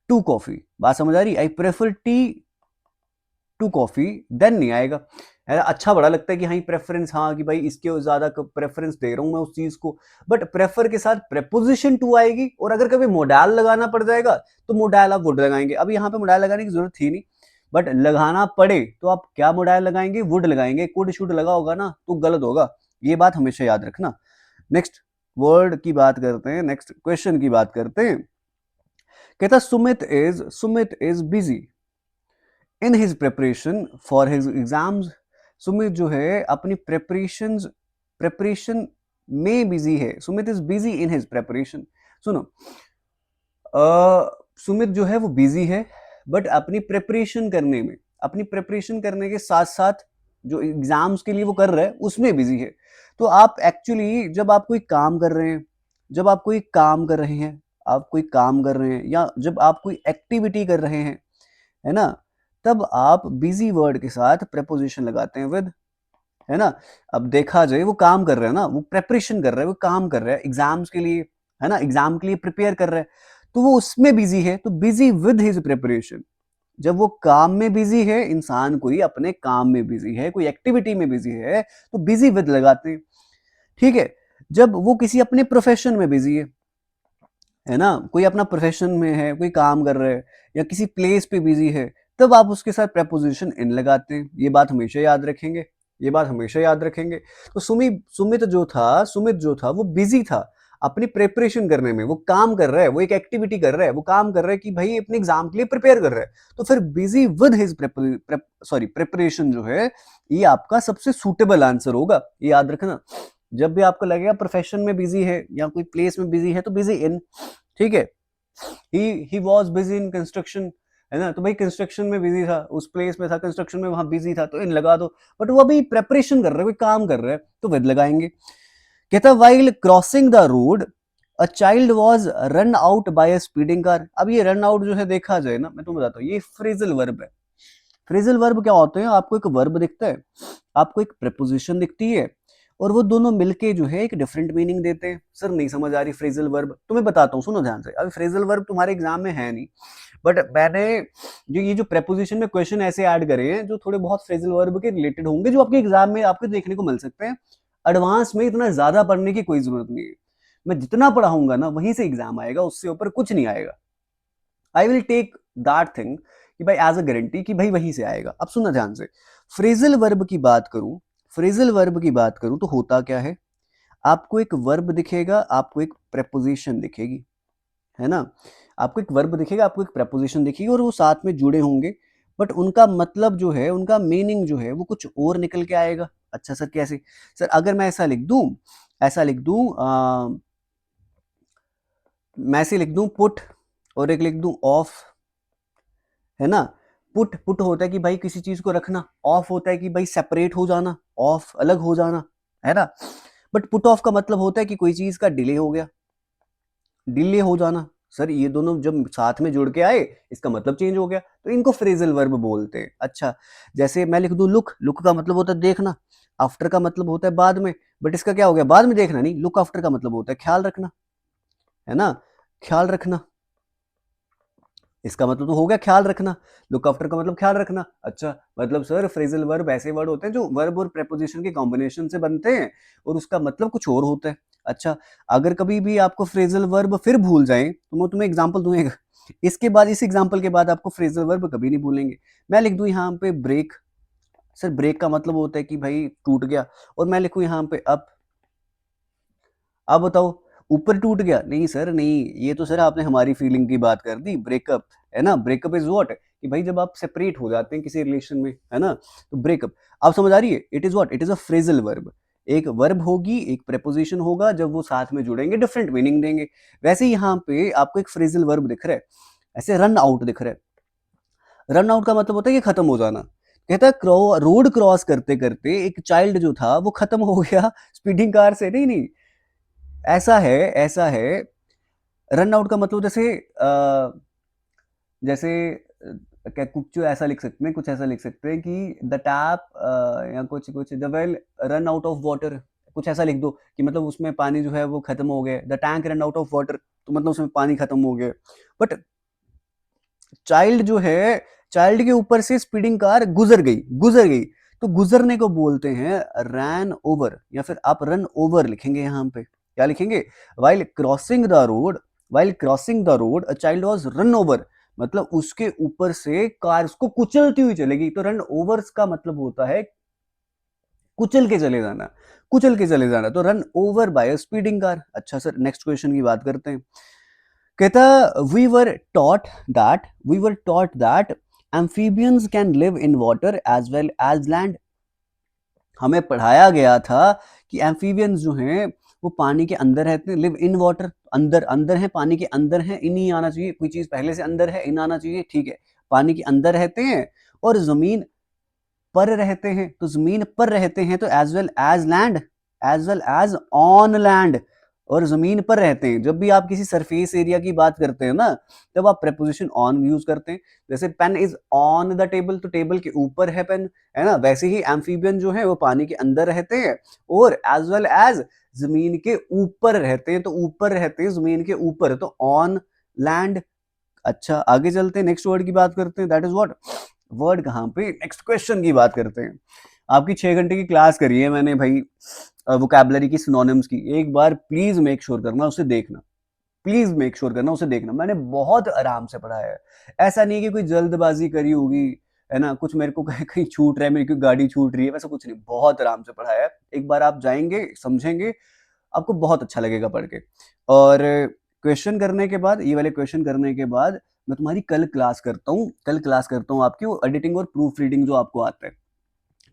to coffee. बात समझ आ रही? I prefer tea to coffee, than नहीं आएगा, है ना? अच्छा बड़ा लगता है कि हाँ प्रेफरेंस, हाँ कि भाई इसके ज्यादा प्रेफरेंस दे रहा हूं मैं उस चीज को, बट प्रेफर के साथ प्रेपोजिशन टू आएगी। और अगर कभी मोडाल लगाना पड़ जाएगा तो मोडाल आप वुड लगाएंगे। अब यहाँ पे मोडाल लगाने की जरूरत थी नहीं, बट लगाना पड़े तो आप क्या मोडाल लगाएंगे? वुड लगाएंगे। कुड शुड लगा होगा ना तो गलत होगा, ये बात हमेशा याद रखना। नेक्स्ट वर्ड की बात करते हैं, नेक्स्ट क्वेश्चन की बात करते हैं। कहता Sumit is busy in his preparation for his exams. Sumit जो है अपनी प्रेपरेशन में बिजी है। Sumit is busy in his preparation. सुनो, सुमित जो है वो बिजी है बट अपनी प्रेपरेशन करने में, अपनी प्रेपरेशन करने के साथ साथ जो एग्जाम्स के लिए वो कर रहा है उसमें बिजी है। तो आप एक्चुअली जब आप कोई काम कर रहे हैं, जब आप कोई काम कर रहे हैं, आप कोई काम कर रहे हैं या जब आप कोई एक्टिविटी कर रहे हैं, है ना, तब आप बिजी वर्ड के साथ प्रेपोजिशन लगाते हैं विद, है ना? अब देखा जाए वो काम कर रहा है ना, वो प्रेपरेशन कर रहा है, वो काम कर रहा है एग्जाम्स के लिए, है ना, एग्जाम के लिए प्रिपेयर कर रहा है, तो वो उसमें बिजी है, तो बिजी विद हिज प्रेपरेशन। जब वो काम में बिजी है, इंसान कोई अपने काम में बिजी है, कोई एक्टिविटी में बिजी है, तो बिजी विद लगाते हैं। ठीक है, जब वो किसी अपने प्रोफेशन में बिजी है ना, कोई अपना प्रोफेशन में है, कोई काम कर रहा है या किसी प्लेस पे बिजी है, तब आप उसके साथ प्रेपोजिशन इन लगाते हैं। ये बात हमेशा याद रखेंगे, ये बात हमेशा याद रखेंगे। तो सुमित जो था वो बिजी था अपनी प्रिपरेशन करने में, वो काम कर रहा है, वो एक एक्टिविटी कर रहा है, वो काम कर रहा है कि भाई अपने एग्जाम के लिए प्रिपेयर कर रहा है। तो फिर बिजी विद हिज प्रिपरेशन जो है, ये आपका सबसे सूटेबल आंसर होगा, ये याद रखना। जब भी आपको लगेगा प्रोफेशन में बिजी है या कोई प्लेस में बिजी है, तो बिजी इन। ठीक है, he was busy in construction, है ना, तो भाई कंस्ट्रक्शन में बिजी था, उस प्लेस में था, कंस्ट्रक्शन में, वहां बिजी था, तो इन लगा दो। बट वो अभी प्रेपरेशन कर रहा है, कोई काम कर रहा है, तो विद लगाएंगे। कहता while crossing the road a child was run out by a speeding car. अब ये रन आउट जो है देखा जाए ना, मैं तुम्हें बताता हूँ, ये फ्रेजल वर्ब है। फ्रेजल वर्ब क्या होते हैं? आपको एक वर्ब दिखता है, आपको एक प्रेपोजिशन दिखती है, और वो दोनों मिलके जो है एक डिफरेंट मीनिंग देते हैं। सर नहीं समझ आ रही फ्रेजल वर्ब, तुम्हें बताता हूँ, सुनो ध्यान से। अभी फ्रेजल वर्ब तुम्हारे एग्जाम में है नहीं, बट मैंने जो प्रेपोजिशन में क्वेश्चन ऐसे ऐड करे हैं जो थोड़े बहुत फ्रेजल वर्ब के रिलेटेड होंगे, जो आपके एग्जाम में आपको देखने को मिल सकते हैं। एडवांस में इतना ज्यादा पढ़ने की कोई जरूरत नहीं है, मैं जितना पढ़ाऊंगा ना वहीं से एग्जाम आएगा, उससे ऊपर कुछ नहीं आएगा। I will take that thing कि भाई एज अ गारंटी कि भाई वहीं से आएगा। अब सुनना ध्यान से, फ्रेजल वर्ब की बात करूं, फ्रेजल वर्ब की बात करूं तो होता क्या है, आपको एक वर्ब दिखेगा, आपको एक प्रेपोजिशन दिखेगी, है ना, आपको एक वर्ब दिखेगा, आपको एक प्रेपोजिशन दिखेगी, और वो साथ में जुड़े होंगे, बट उनका मतलब जो है, उनका मीनिंग जो है वो कुछ और निकल के आएगा। अच्छा सर कैसे? सर अगर मैं ऐसा लिख दूं, ऐसा लिख दूं मैं ऐसे लिख दूं पुट, और एक लिख दूं ऑफ, है ना। पुट पुट होता है कि भाई किसी चीज को रखना, ऑफ होता है कि भाई सेपरेट हो जाना, ऑफ अलग हो जाना, है ना। बट पुट ऑफ का मतलब होता है कि कोई चीज का डिले हो गया, डिले हो जाना। सर ये दोनों जब साथ में जुड़ के आए, इसका मतलब चेंज हो गया, तो इनको फ्रेजल वर्ब बोलते हैं। अच्छा, जैसे मैं लिख दूं लुक, लुक का मतलब होता है देखना, आफ्टर का मतलब होता है बाद में, बट इसका क्या हो गया, बाद में देखना नहीं, लुक आफ्टर का मतलब होता है ख्याल रखना, है ना, ख्याल रखना। इसका मतलब तो हो गया ख्याल रखना, लुक आफ्टर का मतलब ख्याल रखना। अच्छा, मतलब सर फ्रेजल वर्ब ऐसे वर्ड होते हैं जो वर्ब और प्रेपोजिशन के कॉम्बिनेशन से बनते हैं, और उसका मतलब कुछ और होता है। अच्छा, अगर कभी भी आपको फ्रेजल वर्ब फिर भूल जाए, तो मैं तुम्हें एग्जांपल दूंगा, इसके बाद, इस एग्जांपल के बाद आपको फ्रेजल वर्ब कभी नहीं भूलेंगे। मैं लिख दूं यहाँ पे ब्रेक, सर ब्रेक का मतलब होता है कि भाई टूट गया, और मैं लिखूं यहाँ पे अप, अब बताओ ऊपर टूट गया? नहीं सर नहीं, ये तो सर आपने हमारी फीलिंग की बात कर दी, ब्रेकअप, है ना। ब्रेकअप इज व्हाट, कि भाई जब आप सेपरेट हो जाते हैं किसी रिलेशन में, है ना, तो ब्रेकअप। आप समझ आ रही है? It is what, it is a phrasal verb. एक वर्ब होगी, एक प्रेपोजिशन होगा, जब वो साथ में जुड़ेंगे डिफरेंट मीनिंग देंगे। वैसे यहाँ पे आपको एक फ्रेजल वर्ब दिख रहा है, ऐसे रन आउट दिख रहा है। रन आउट का मतलब होता है कि खत्म हो जाना। कहता है रोड क्रॉस करते करते एक चाइल्ड जो था वो खत्म हो गया स्पीडिंग कार से। नहीं नहीं, ऐसा है, ऐसा है, रन आउट का मतलब जैसे जैसे क्या कुछ ऐसा लिख सकते हैं, कुछ ऐसा लिख सकते हैं कि द टैप, या कुछ कुछ the well run out of water, कुछ ऐसा लिख दो कि मतलब उसमें पानी जो है वो खत्म हो गया, the tank run out of water, तो मतलब उसमें पानी खत्म हो गया। बट चाइल्ड जो है, चाइल्ड के ऊपर से स्पीडिंग कार गुजर गई, गुजर गई, तो गुजरने को बोलते हैं रैन ओवर, या फिर आप रन ओवर लिखेंगे यहाँ पे। क्या लिखेंगे? While crossing the road, while crossing the road a child was run over, मतलब उसके ऊपर से कार उसको कुचलती हुई चलेगी। तो रन ओवर्स का मतलब होता है कुचल के चले जाना, कुचल के चले जाना, तो run over by a speeding car. अच्छा सर नेक्स्ट क्वेश्चन की बात करते हैं। कहता we were taught that amphibians can live in water as well as land. हमें पढ़ाया गया था कि एम्फीबियंस जो हैं वो पानी के अंदर रहते हैं, लिव इन वाटर, अंदर, अंदर है, पानी के अंदर है, इन ही आना चाहिए, कोई चीज पहले से अंदर है, इन आना चाहिए, ठीक है। पानी के अंदर रहते हैं और जमीन पर रहते हैं, तो जमीन पर रहते हैं, तो as well as land, as well as on land, और जमीन पर रहते हैं। जब भी आप किसी सरफेस एरिया की बात करते हैं ना, तब आप प्रेपोजिशन ऑन यूज करते हैं। जैसे pen is on the table, तो टेबल के ऊपर है पेन, है ना। वैसे ही एम्फीबियन जो है वो पानी के अंदर रहते हैं और एज वेल एज जमीन के ऊपर रहते हैं, तो ऊपर रहते हैं जमीन के ऊपर, तो ऑन लैंड। अच्छा आगे चलते हैं, नेक्स्ट वर्ड की बात करते हैं, दैट इज व्हाट वर्ड, कहाँ पे, नेक्स्ट क्वेश्चन की बात करते हैं। आपकी 6 घंटे की क्लास करी है मैंने भाई वोकैबुलरी की, सिनोनिम्स की, एक बार प्लीज मेक श्योर करना उसे देखना, प्लीज मेक श्योर करना उसे देखना, मैंने बहुत आराम से पढ़ाया है, ऐसा नहीं कि कोई जल्दबाजी करी होगी, है ना, कुछ मेरे को कहीं छूट रहा है, मेरी कोई गाड़ी छूट रही है, वैसा कुछ नहीं, बहुत आराम से पढ़ाया है, एक बार आप जाएंगे समझेंगे, आपको बहुत अच्छा लगेगा पढ़ के। और क्वेश्चन करने के बाद, ये वाले क्वेश्चन करने के बाद मैं तुम्हारी कल क्लास करता हूँ, कल क्लास करता हूँ आपकी वो एडिटिंग और प्रूफ रीडिंग जो आपको आता है,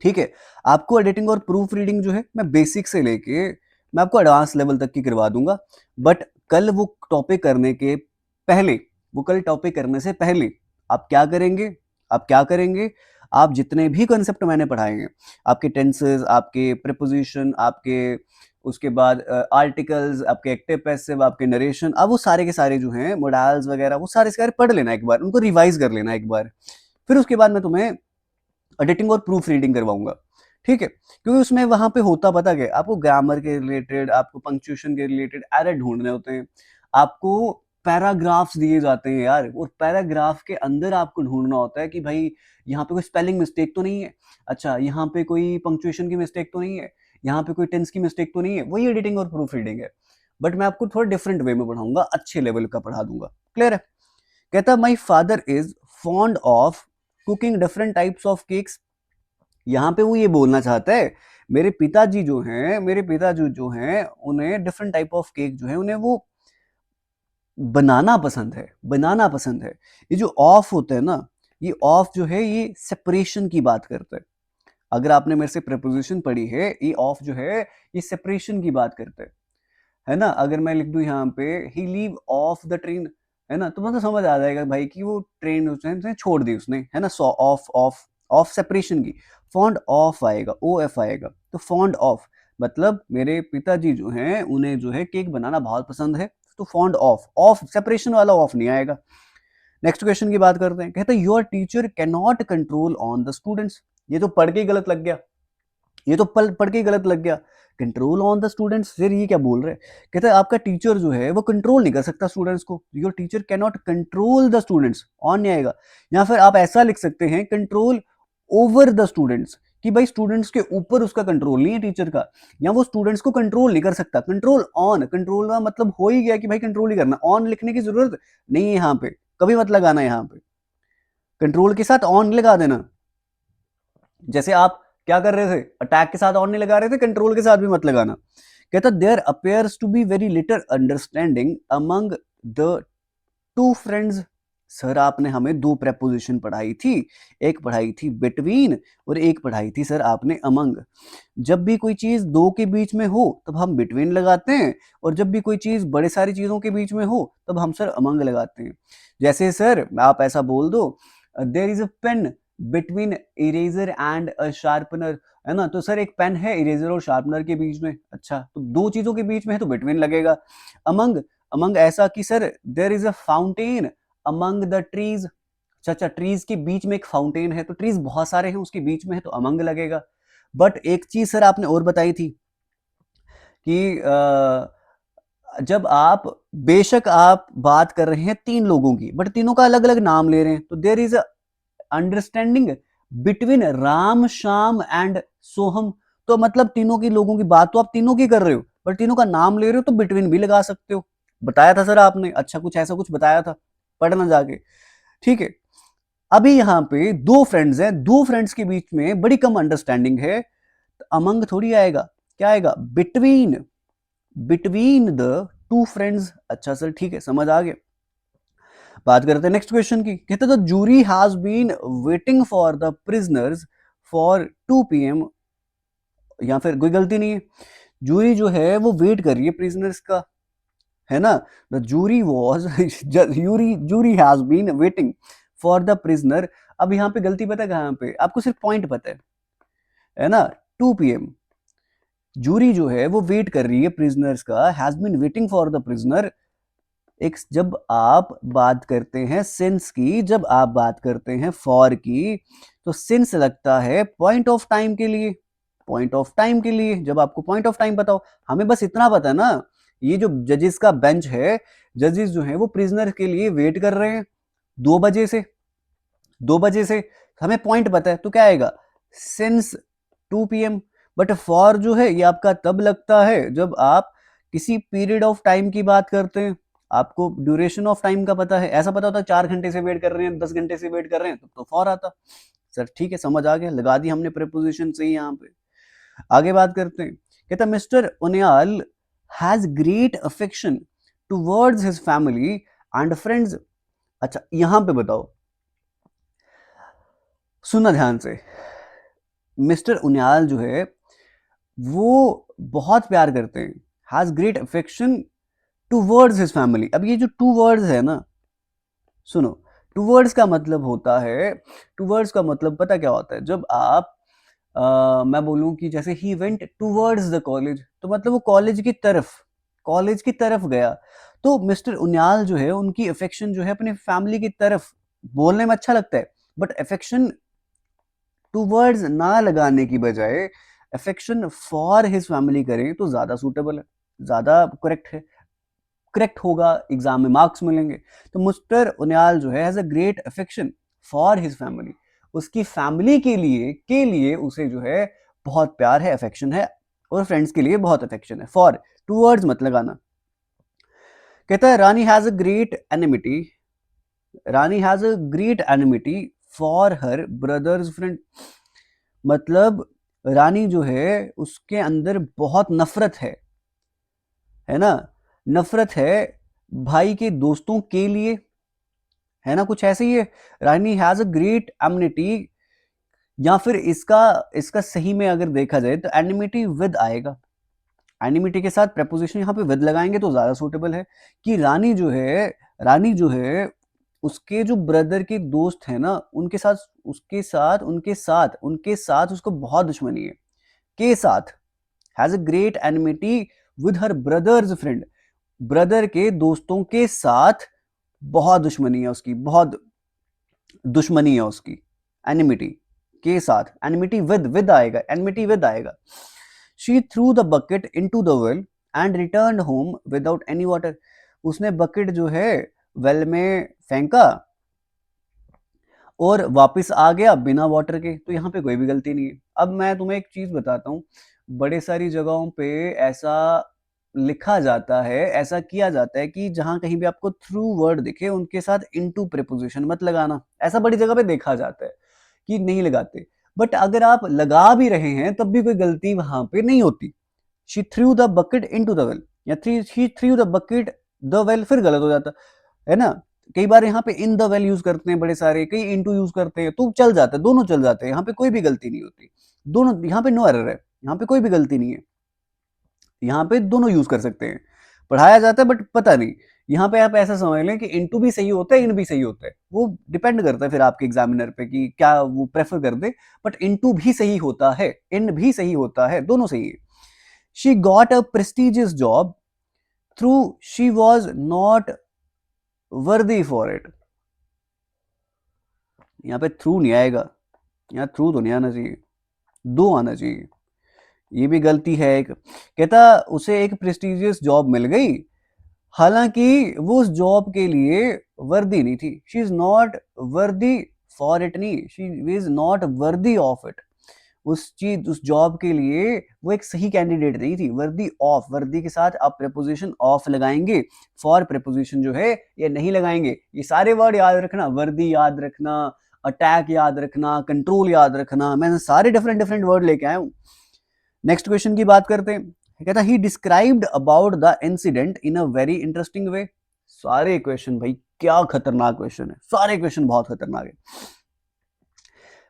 ठीक है। आपको एडिटिंग और प्रूफ रीडिंग जो है मैं बेसिक से लेके मैं आपको एडवांस लेवल तक की करवा दूंगा, बट कल वो टॉपिक करने के पहले, वो कल टॉपिक करने से पहले आप क्या करेंगे, आप क्या करेंगे, आप जितने भी कॉन्सेप्ट मैंने पढ़ाए हैं, आपके टेंसेस, आपके प्रीपोजिशन, आपके उसके बाद आर्टिकल्स, आपके एक्टिव पैसिव, आपके नरेशन, अब वो सारे के सारे जो हैं मोडाल्स वगैरह, वो सारे सारे पढ़ लेना एक बार, उनको रिवाइज कर लेना एक बार, फिर उसके बाद मैं तुम्हें एडिटिंग और प्रूफ रीडिंग करवाऊंगा, ठीक है। क्योंकि उसमें वहां पे होता पता क्या, आपको ग्रामर के रिलेटेड, आपको पंक्चुएशन के रिलेटेड एरर ढूंढने होते हैं, आपको पैराग्राफ्स दिए जाते हैं यार, और पैराग्राफ के अंदर आपको ढूंढना होता है कि भाई यहाँ पे कोई स्पेलिंग मिस्टेक तो नहीं है, अच्छा यहाँ पे कोई पंक्चुएशन की मिस्टेक तो नहीं है, यहाँ पे कोई टेंस की मिस्टेक तो नहीं है, वही एडिटिंग और प्रूफ रीडिंग है, बट मैं आपको थोड़ा डिफरेंट वे में पढ़ाऊंगा, अच्छे लेवल का पढ़ा दूंगा, क्लियर है। कहता my father is fond of cooking different types of cakes, यहाँ पे वो ये बोलना चाहता है मेरे पिताजी जो हैं, मेरे पिताजी जो हैं उन्हें डिफरेंट टाइप ऑफ केक जो है उन्हें वो बनाना पसंद है, बनाना पसंद है। ये जो ऑफ होता है ना, ये ऑफ जो है ये सेपरेशन की बात करता है, अगर आपने मेरे से प्रीपोजिशन पढ़ी है, ये ऑफ जो है ये सेपरेशन की बात करता है ना। अगर मैं लिख दूं यहाँ पे ही लीव ऑफ द ट्रेन, है ना, तो मतलब समझ आ जाएगा भाई कि वो ट्रेन उसने छोड़ दी उसने, है ना। सो ऑफ, ऑफ ऑफ सेपरेशन की, फॉन्ड ऑफ आएगा, ओ एफ आएगा, तो फॉन्ड ऑफ मतलब मेरे पिताजी जो हैं उन्हें जो है केक बनाना बहुत पसंद है, तो फॉन्ड ऑफ, ऑफ सेपरेशन वाला ऑफ नहीं आएगा। नेक्स्ट क्वेश्चन की बात करते हैं, कहते हैं your teacher can not control on the students, ये तो पढ़ के ही गलत लग गया, ये तो पढ़ के ही गलत लग गया, कंट्रोल ऑन द स्टूडेंट्स, फिर ये क्या बोल रहे हैं, कहते हैं आपका टीचर जो है वो कंट्रोल नहीं कर सकता स्टूडेंट्स को, your teacher can not control the students, on नहीं आएगा। या फिर आप ऐसा लिख सकते हैं कंट्रोल ओवर द स्टूडेंट्स, कि भाई स्टूडेंट्स के ऊपर उसका कंट्रोल नहीं है टीचर का, या वो स्टूडेंट्स को कंट्रोल नहीं कर सकता, कंट्रोल ऑन, कंट्रोल का मतलब हो ही गया कि भाई कंट्रोल ही करना, ऑन लिखने की जरूरत नहीं है यहाँ पे, कभी मत लगाना यहाँ पे, कंट्रोल के साथ ऑन लगा देना, जैसे आप क्या कर रहे थे, अटैक के साथ ऑन नहीं लगा रहे थे, कंट्रोल के साथ भी मत लगाना। कहता there appears to be very little understanding among the two friends, sir आपने हमें दो प्रेपोजिशन पढ़ाई थी, एक पढ़ाई थी बिटवीन और एक पढ़ाई थी सर आपने अमंग। जब भी कोई चीज दो के बीच में हो तब हम बिटवीन लगाते हैं, और जब भी कोई चीज बड़े सारी चीजों के बीच में हो तब हम सर अमंग लगाते हैं। जैसे सर आप ऐसा बोल दो there is a pen between eraser and a sharpener, है ना, तो सर एक पेन है इरेजर और शार्पनर के बीच में, अच्छा तो दो चीजों के बीच में है तो बिटवीन लगेगा। अमंग, अमंग ऐसा कि sir there is a fountain among the trees, अच्छा अच्छा ट्रीज के बीच में एक फाउंटेन है, तो ट्रीज बहुत सारे हैं उसके बीच में है तो अमंग लगेगा। बट एक चीज सर आपने और बताई थी कि जब आप, बेशक आप बात कर रहे हैं तीन लोगों की बट तीनों का अलग अलग नाम ले रहे हैं, तो there is understanding between Ram Shyam and Soham, तो मतलब तीनों की लोगों की बात तो आप तीनों की कर रहे हो, पर तीनों का नाम ले रहे हो तो बिटवीन भी लगा सकते हो, बताया था सर आपने, अच्छा कुछ ऐसा कुछ बताया था, पढ़ना जाके, ठीक है। अभी यहाँ पे दो फ्रेंड्स हैं, दो फ्रेंड्स के बीच में बड़ी कम अंडरस्टैंडिंग है, तो अमंग थोड़ी आएगा, क्या आएगा, between, between the two friends, अच्छा सर ठीक है समझ आ गया। बात करते हैं नेक्स्ट क्वेश्चन की, कहते the jury has been waiting for the prisoners for 2 PM, या फिर कोई गलती नहीं है, जूरी जो है वो वेट कर रही है प्रिजनर्स का, है ना, the jury was jury has been waiting for the prisoner, अब यहाँ पे गलती पता है कहाँ पे, आपको सिर्फ पॉइंट पता है ना, 2 PM, जूरी जो है वो वेट कर रही है प्रिजनर्स का, has been waiting for the prisoner. एक जब आप बात करते हैं सिंस की, जब आप बात करते हैं फॉर की, तो सिंस लगता है पॉइंट ऑफ टाइम के लिए, पॉइंट ऑफ टाइम के लिए, जब आपको पॉइंट ऑफ टाइम बताओ, हमें बस इतना पता है ना, ये जो जजेस का बेंच है, जजेस जो है वो प्रिजनर के लिए वेट कर रहे हैं, 2 बजे से हमें पॉइंट पता है तो क्या आएगा, सिंस 2 PM। बट फॉर जो है ये आपका तब लगता है जब आप किसी पीरियड ऑफ टाइम की बात करते हैं, आपको ड्यूरेशन ऑफ टाइम का पता है, ऐसा पता होता है 4 घंटे से वेट कर रहे हैं, 10 घंटे से वेट कर रहे हैं, तो फॉर आता। सर ठीक है, समझ आ गया, लगा दी हमने प्रेपोजिशन सही यहाँ पे। आगे बात करते हैं, कहता mister Uniyal has great affection towards his family and friends. अच्छा यहां पे बताओ, सुनना ध्यान से, मिस्टर उनियाल जो है वो बहुत प्यार करते हैं, has great affection towards his family. अब ये जो टू वर्ड्स है ना, सुनो, टुवर्ड्स का मतलब होता है, टुवर्ड्स का मतलब पता क्या होता है, जब आप मैं बोलूं कि जैसे he went towards the college, तो मतलब वो कॉलेज की तरफ गया। तो मिस्टर उनियाल जो है उनकी अफेक्शन जो है अपने फैमिली की तरफ, बोलने में अच्छा लगता है बट अफेक्शन टुवर्ड्स ना लगाने की बजाय अफेक्शन फॉर हिज फैमिली करें तो ज्यादा सूटेबल है, ज्यादा करेक्ट है, करेक्ट होगा, एग्जाम में मार्क्स मिलेंगे। तो मिस्टर उनियाल जो है has a great affection for his family, उसकी फैमिली के लिए उसे जो है बहुत प्यार है, अफेक्शन है, और फ्रेंड्स के लिए बहुत अफेक्शन है। फॉर टू वर्ड्स मत लगाना। कहता है Rani has a great enmity, Rani has a great enmity for her brothers friend. मतलब रानी जो है उसके अंदर बहुत नफरत है ना, नफरत है भाई के दोस्तों के लिए, है ना, कुछ ऐसे ही है। Rani has a great amenity, या फिर इसका इसका सही में अगर देखा जाए तो एनिमिटी विद आएगा, एनिमिटी के साथ प्रपोजिशन यहाँ पे विद लगाएंगे तो ज्यादा सूटेबल है। कि रानी जो है उसके जो ब्रदर के दोस्त है ना, उनके साथ उसको बहुत दुश्मनी है, के साथ, has a great enmity with her brothers friend, brother के दोस्तों के साथ बहुत दुश्मनी है उसकी, बहुत दुश्मनी है उसकी, एनिमिटी के साथ, एनिमिटी विद आएगा, एनिमिटी विद आएगा। She threw the bucket into the well and return home without any water, उसने बकेट जो है वेल में फेंका और वापस आ गया बिना वाटर के, तो यहाँ पे कोई भी गलती नहीं है। अब मैं तुम्हें एक चीज बताता हूँ, बड़े सारी जगहों पे ऐसा लिखा जाता है, ऐसा किया जाता है कि जहां कहीं भी आपको थ्रू वर्ड दिखे उनके साथ इनटू प्रीपोजिशन मत लगाना, ऐसा बड़ी जगह पे देखा जाता है कि नहीं लगाते। बट अगर आप लगा भी रहे हैं तब भी कोई गलती वहां पे नहीं होती। She threw the bucket into the well, या she threw the bucket the well, फिर गलत हो जाता है ना। कई बार यहाँ पे इन द वेल यूज करते हैं बड़े सारे, कई इनटू यूज करते हैं, तो चल जाता है, दोनों चल जाते हैं, यहाँ पे कोई भी गलती नहीं होती, दोनों, यहाँ पे नो एरर है, यहाँ पे कोई भी गलती नहीं है, यहाँ पे दोनों यूज कर सकते हैं, पढ़ाया जाता है बट पता नहीं। यहाँ पे आप ऐसा समझ लें कि इनटू भी सही होता है, इन भी सही होता है, वो डिपेंड करता है फिर आपके एग्जामिनर पे कि क्या वो प्रेफर कर दे। बट इनटू भी सही होता है, इन भी सही होता है, दोनों सही है। She got a prestigious job through she was not worthy for it, यहाँ पे थ्रू नहीं आएगा, यहाँ थ्रू तो नहीं आना चाहिए, दो आना चाहिए, ये भी गलती है एक। कहता उसे एक प्रेस्टिजियस जॉब मिल गई, हालांकि वो उस जॉब के लिए वर्दी नहीं थी, she is not worthy for it, नहीं, she is not worthy of it, उस जॉब के लिए वो एक सही कैंडिडेट नहीं थी। वर्दी ऑफ, वर्दी के साथ आप प्रेपोजिशन ऑफ लगाएंगे, फॉर प्रेपोजिशन जो है ये नहीं लगाएंगे। ये सारे वर्ड याद रखना, वर्दी याद रखना, अटैक याद रखना, कंट्रोल याद रखना, मैं सारे डिफरेंट डिफरेंट वर्ड लेके आया हूं। नेक्स्ट क्वेश्चन की बात करते हैं, कहता ही described about the incident in a very interesting way. सारे क्वेश्चन भाई क्या खतरनाक क्वेश्चन है, सारे क्वेश्चन बहुत खतरनाक है।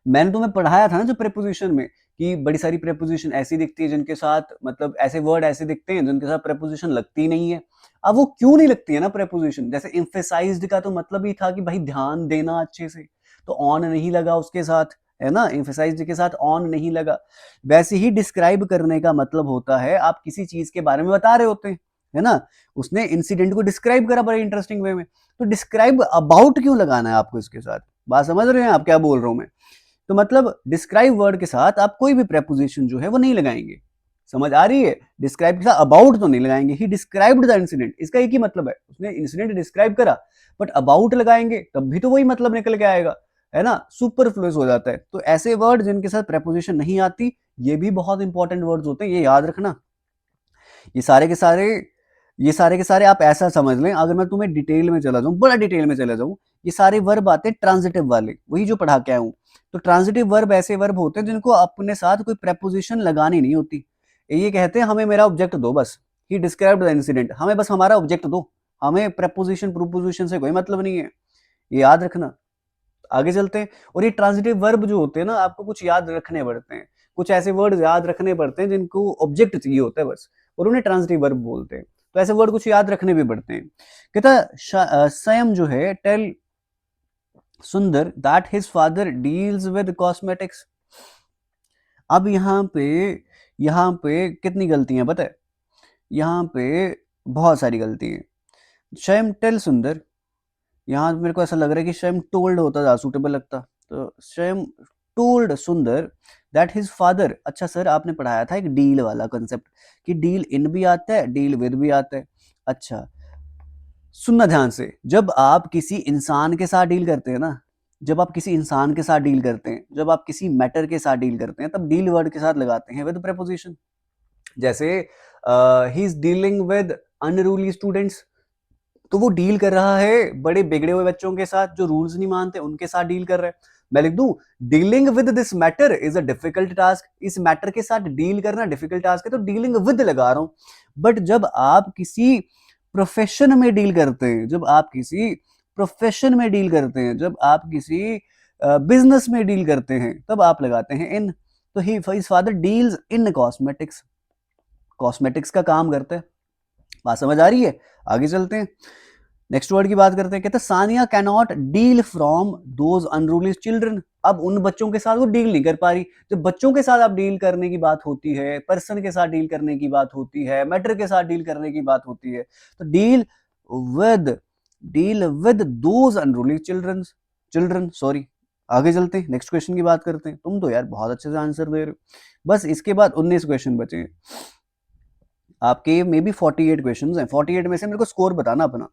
मैंने तुम्हें पढ़ाया था ना जो प्रेपोजिशन में, कि बड़ी सारी प्रेपोजिशन ऐसी दिखती है जिनके साथ, मतलब ऐसे वर्ड ऐसे दिखते हैं जिनके साथ प्रेपोजिशन लगती नहीं है। अब वो क्यों नहीं लगती है ना प्रेपोजिशन, जैसे एम्फेसाइज्ड का तो मतलब ही था कि भाई ध्यान देना अच्छे से, तो ऑन नहीं लगा उसके साथ, है ना, एम्फेसाइज्ड के साथ ऑन नहीं लगा। वैसे ही डिस्क्राइब करने का मतलब होता है आप किसी चीज के बारे में बता रहे होते हैं, है ना, उसने इंसिडेंट को डिस्क्राइब करा बड़े इंटरेस्टिंग वे में, तो डिस्क्राइब अबाउट क्यों लगाना है आपको इसके साथ, बात समझ रहे हैं आप क्या बोल रहा हूं मैं। तो मतलब डिस्क्राइब वर्ड के साथ आप कोई भी प्रेपोजिशन जो है वो नहीं लगाएंगे, समझ आ रही है? डिस्क्राइब के साथ अबाउट तो नहीं लगाएंगे, ही डिस्क्राइब्ड द इंसिडेंट, इसका एक ही मतलब है, उसने इंसिडेंट डिस्क्राइब करा, बट अबाउट लगाएंगे तब भी तो वही मतलब निकल के आएगा, है ना, सुपरफ्लुअस हो जाता है। तो ऐसे वर्ड जिनके साथ प्रेपोजिशन नहीं आती, ये भी बहुत इंपॉर्टेंट वर्ड्स होते हैं, ये याद रखना। ये सारे के सारे आप ऐसा समझ लें, अगर मैं तुम्हें डिटेल में चला जाऊं, बड़ा डिटेल में चला जाऊं, ये सारे वर्ब आते हैं ट्रांजिटिव वाले, वही जो पढ़ा के आया हूं। तो ट्रांजिटिव वर्ब ऐसे वर्ब होते हैं जिनको अपने साथ कोई प्रेपोजिशन लगानी नहीं होती। ये कहते हैं हमें मेरा ऑब्जेक्ट दो बस, ही डिस्क्राइब्ड द इंसिडेंट, हमें बस हमारा ऑब्जेक्ट दो, हमें प्रेपोजिशन प्रोपोजिशन से कोई मतलब नहीं है, ये याद रखना। आगे चलते हैं। और ये ट्रांजिटिव वर्ब जो होते हैं ना, आपको कुछ याद रखने पड़ते हैं, कुछ ऐसे वर्ड याद रखने पड़ते हैं जिनको ऑब्जेक्ट चाहिए होता है बस, और उन्हें ट्रांजिटिव वर्ब बोलते हैं। तो ऐसे वर्ड कुछ याद रखने भी पड़ते हैं। कहता स्वयं जो है टेल सुंदर that his father deals with cosmetics. अब यहाँ पे कितनी गलतियां पता है? यहाँ पे बहुत सारी गलती है। स्वयं टेल सुंदर, यहाँ मेरे को ऐसा लग रहा है कि स्वयं टोल्ड होता ज़्यादा सूटेबल लगता। तो स्वयं टोल्ड सुंदर दैट हिज फादर। अच्छा सर, आपने पढ़ाया था एक डील वाला कंसेप्ट, कि डील इन भी आता है, डील विद भी आता है। अच्छा, सुनना ध्यान से, जब आप किसी इंसान के साथ डील करते हैं ना, जब आप किसी इंसान के साथ डील करते हैं, जब आप किसी मैटर के साथ डील करते हैं, तब डील वर्ड के साथ लगाते हैं विद प्रेपोजिशन। जैसे he is dealing with unruly students, तो वो डील कर रहा है बड़े बिगड़े हुए बच्चों के साथ जो रूल्स नहीं मानते, उनके साथ डील कर रहा है। मैं लिख दूं, dealing with this matter is a difficult task, इस मैटर के साथ डील करना डिफिकल्ट टास्क है, तो डीलिंग विद लगा रहा हूं। बट जब आप किसी प्रोफेशन में डील करते हैं, जब आप किसी प्रोफेशन में डील करते हैं, जब आप किसी बिजनेस में डील करते हैं, तब आप लगाते हैं इन। तो he his father deals in cosmetics, cosmetics का काम करते हैं। बात समझ आ रही है? आगे चलते हैं, नेक्स्ट वर्ड की बात करते हैं। कहते हैं Sania can not deal from those unruly children. अब उन बच्चों के साथ वो डील नहीं कर पा रही। जब बच्चों के साथ आप डील करने की बात होती है, पर्सन के साथ डील करने की बात होती है, मैटर के साथ डील करने की बात होती है, तो with deal with those unruly children sorry. आगे चलते हैं, नेक्स्ट क्वेश्चन की बात करते हैं। तुम तो यार बहुत अच्छे से आंसर दे रहे हो। बस इसके बाद 19 क्वेश्चन बचे हैं आपके, मे बी 48 क्वेश्चन हैं। 48 में से मेरे को स्कोर बताना अपना।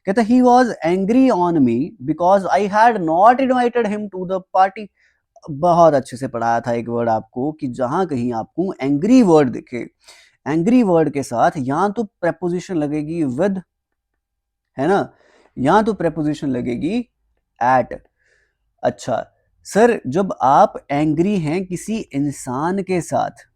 कहता he was angry on me because I had not invited him to the party. बहुत अच्छे से पढ़ाया था एक वर्ड आपको, कि जहां कहीं आपको एंग्री वर्ड दिखे, एंग्री वर्ड के साथ या तो प्रेपोजिशन लगेगी विद, है ना, या तो प्रेपोजिशन लगेगी एट। अच्छा सर, जब आप एंग्री हैं किसी इंसान के साथ,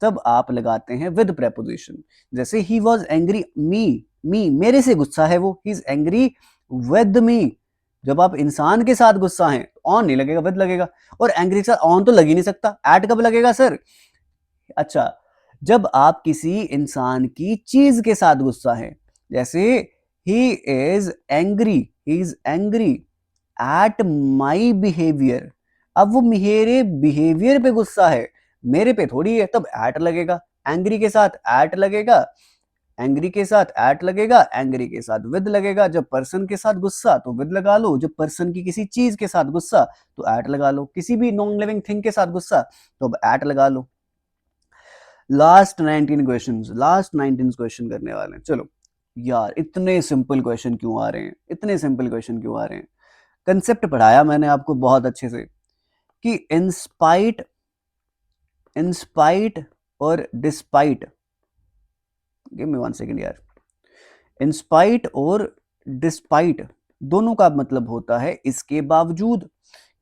तब आप लगाते हैं विद प्रेपोजिशन। जैसे ही वॉज एंग्री मी मेरे से गुस्सा है वो, he is angry with me. जब आप इंसान के साथ गुस्सा हैं, ऑन नहीं लगेगा, विद लगेगा। और एंग्री के साथ ऑन तो लग ही नहीं सकता, एट कब लगेगा सर? अच्छा, जब आप किसी इंसान की चीज के साथ गुस्सा है, जैसे he is angry at my behaviour. अब वो मेरे बिहेवियर पे गुस्सा है, मेरे पे थोड़ी है, तब एट लगेगा। एंग्री के साथ एट लगेगा, एंग्री के साथ एट लगेगा, एंग्री के साथ विद लगेगा। जब पर्सन के साथ गुस्सा तो विद लगा लो, जब पर्सन की किसी चीज के साथ गुस्सा तो एट लगा लो, किसी भी नॉन लिविंग थिंग के साथ गुस्सा तो अब एट लगा लो। लास्ट 19 क्वेश्चन करने वाले हैं। चलो यार, इतने सिंपल क्वेश्चन क्यों आ रहे हैं, इतने सिंपल क्वेश्चन क्यों आ रहे हैं? कंसेप्ट पढ़ाया मैंने आपको बहुत अच्छे से, कि इंस्पाइट और डिस्पाइट, गिव मी 1 सेकेंड यार, इंस्पाइट और डिस्पाइट दोनों का मतलब होता है इसके बावजूद।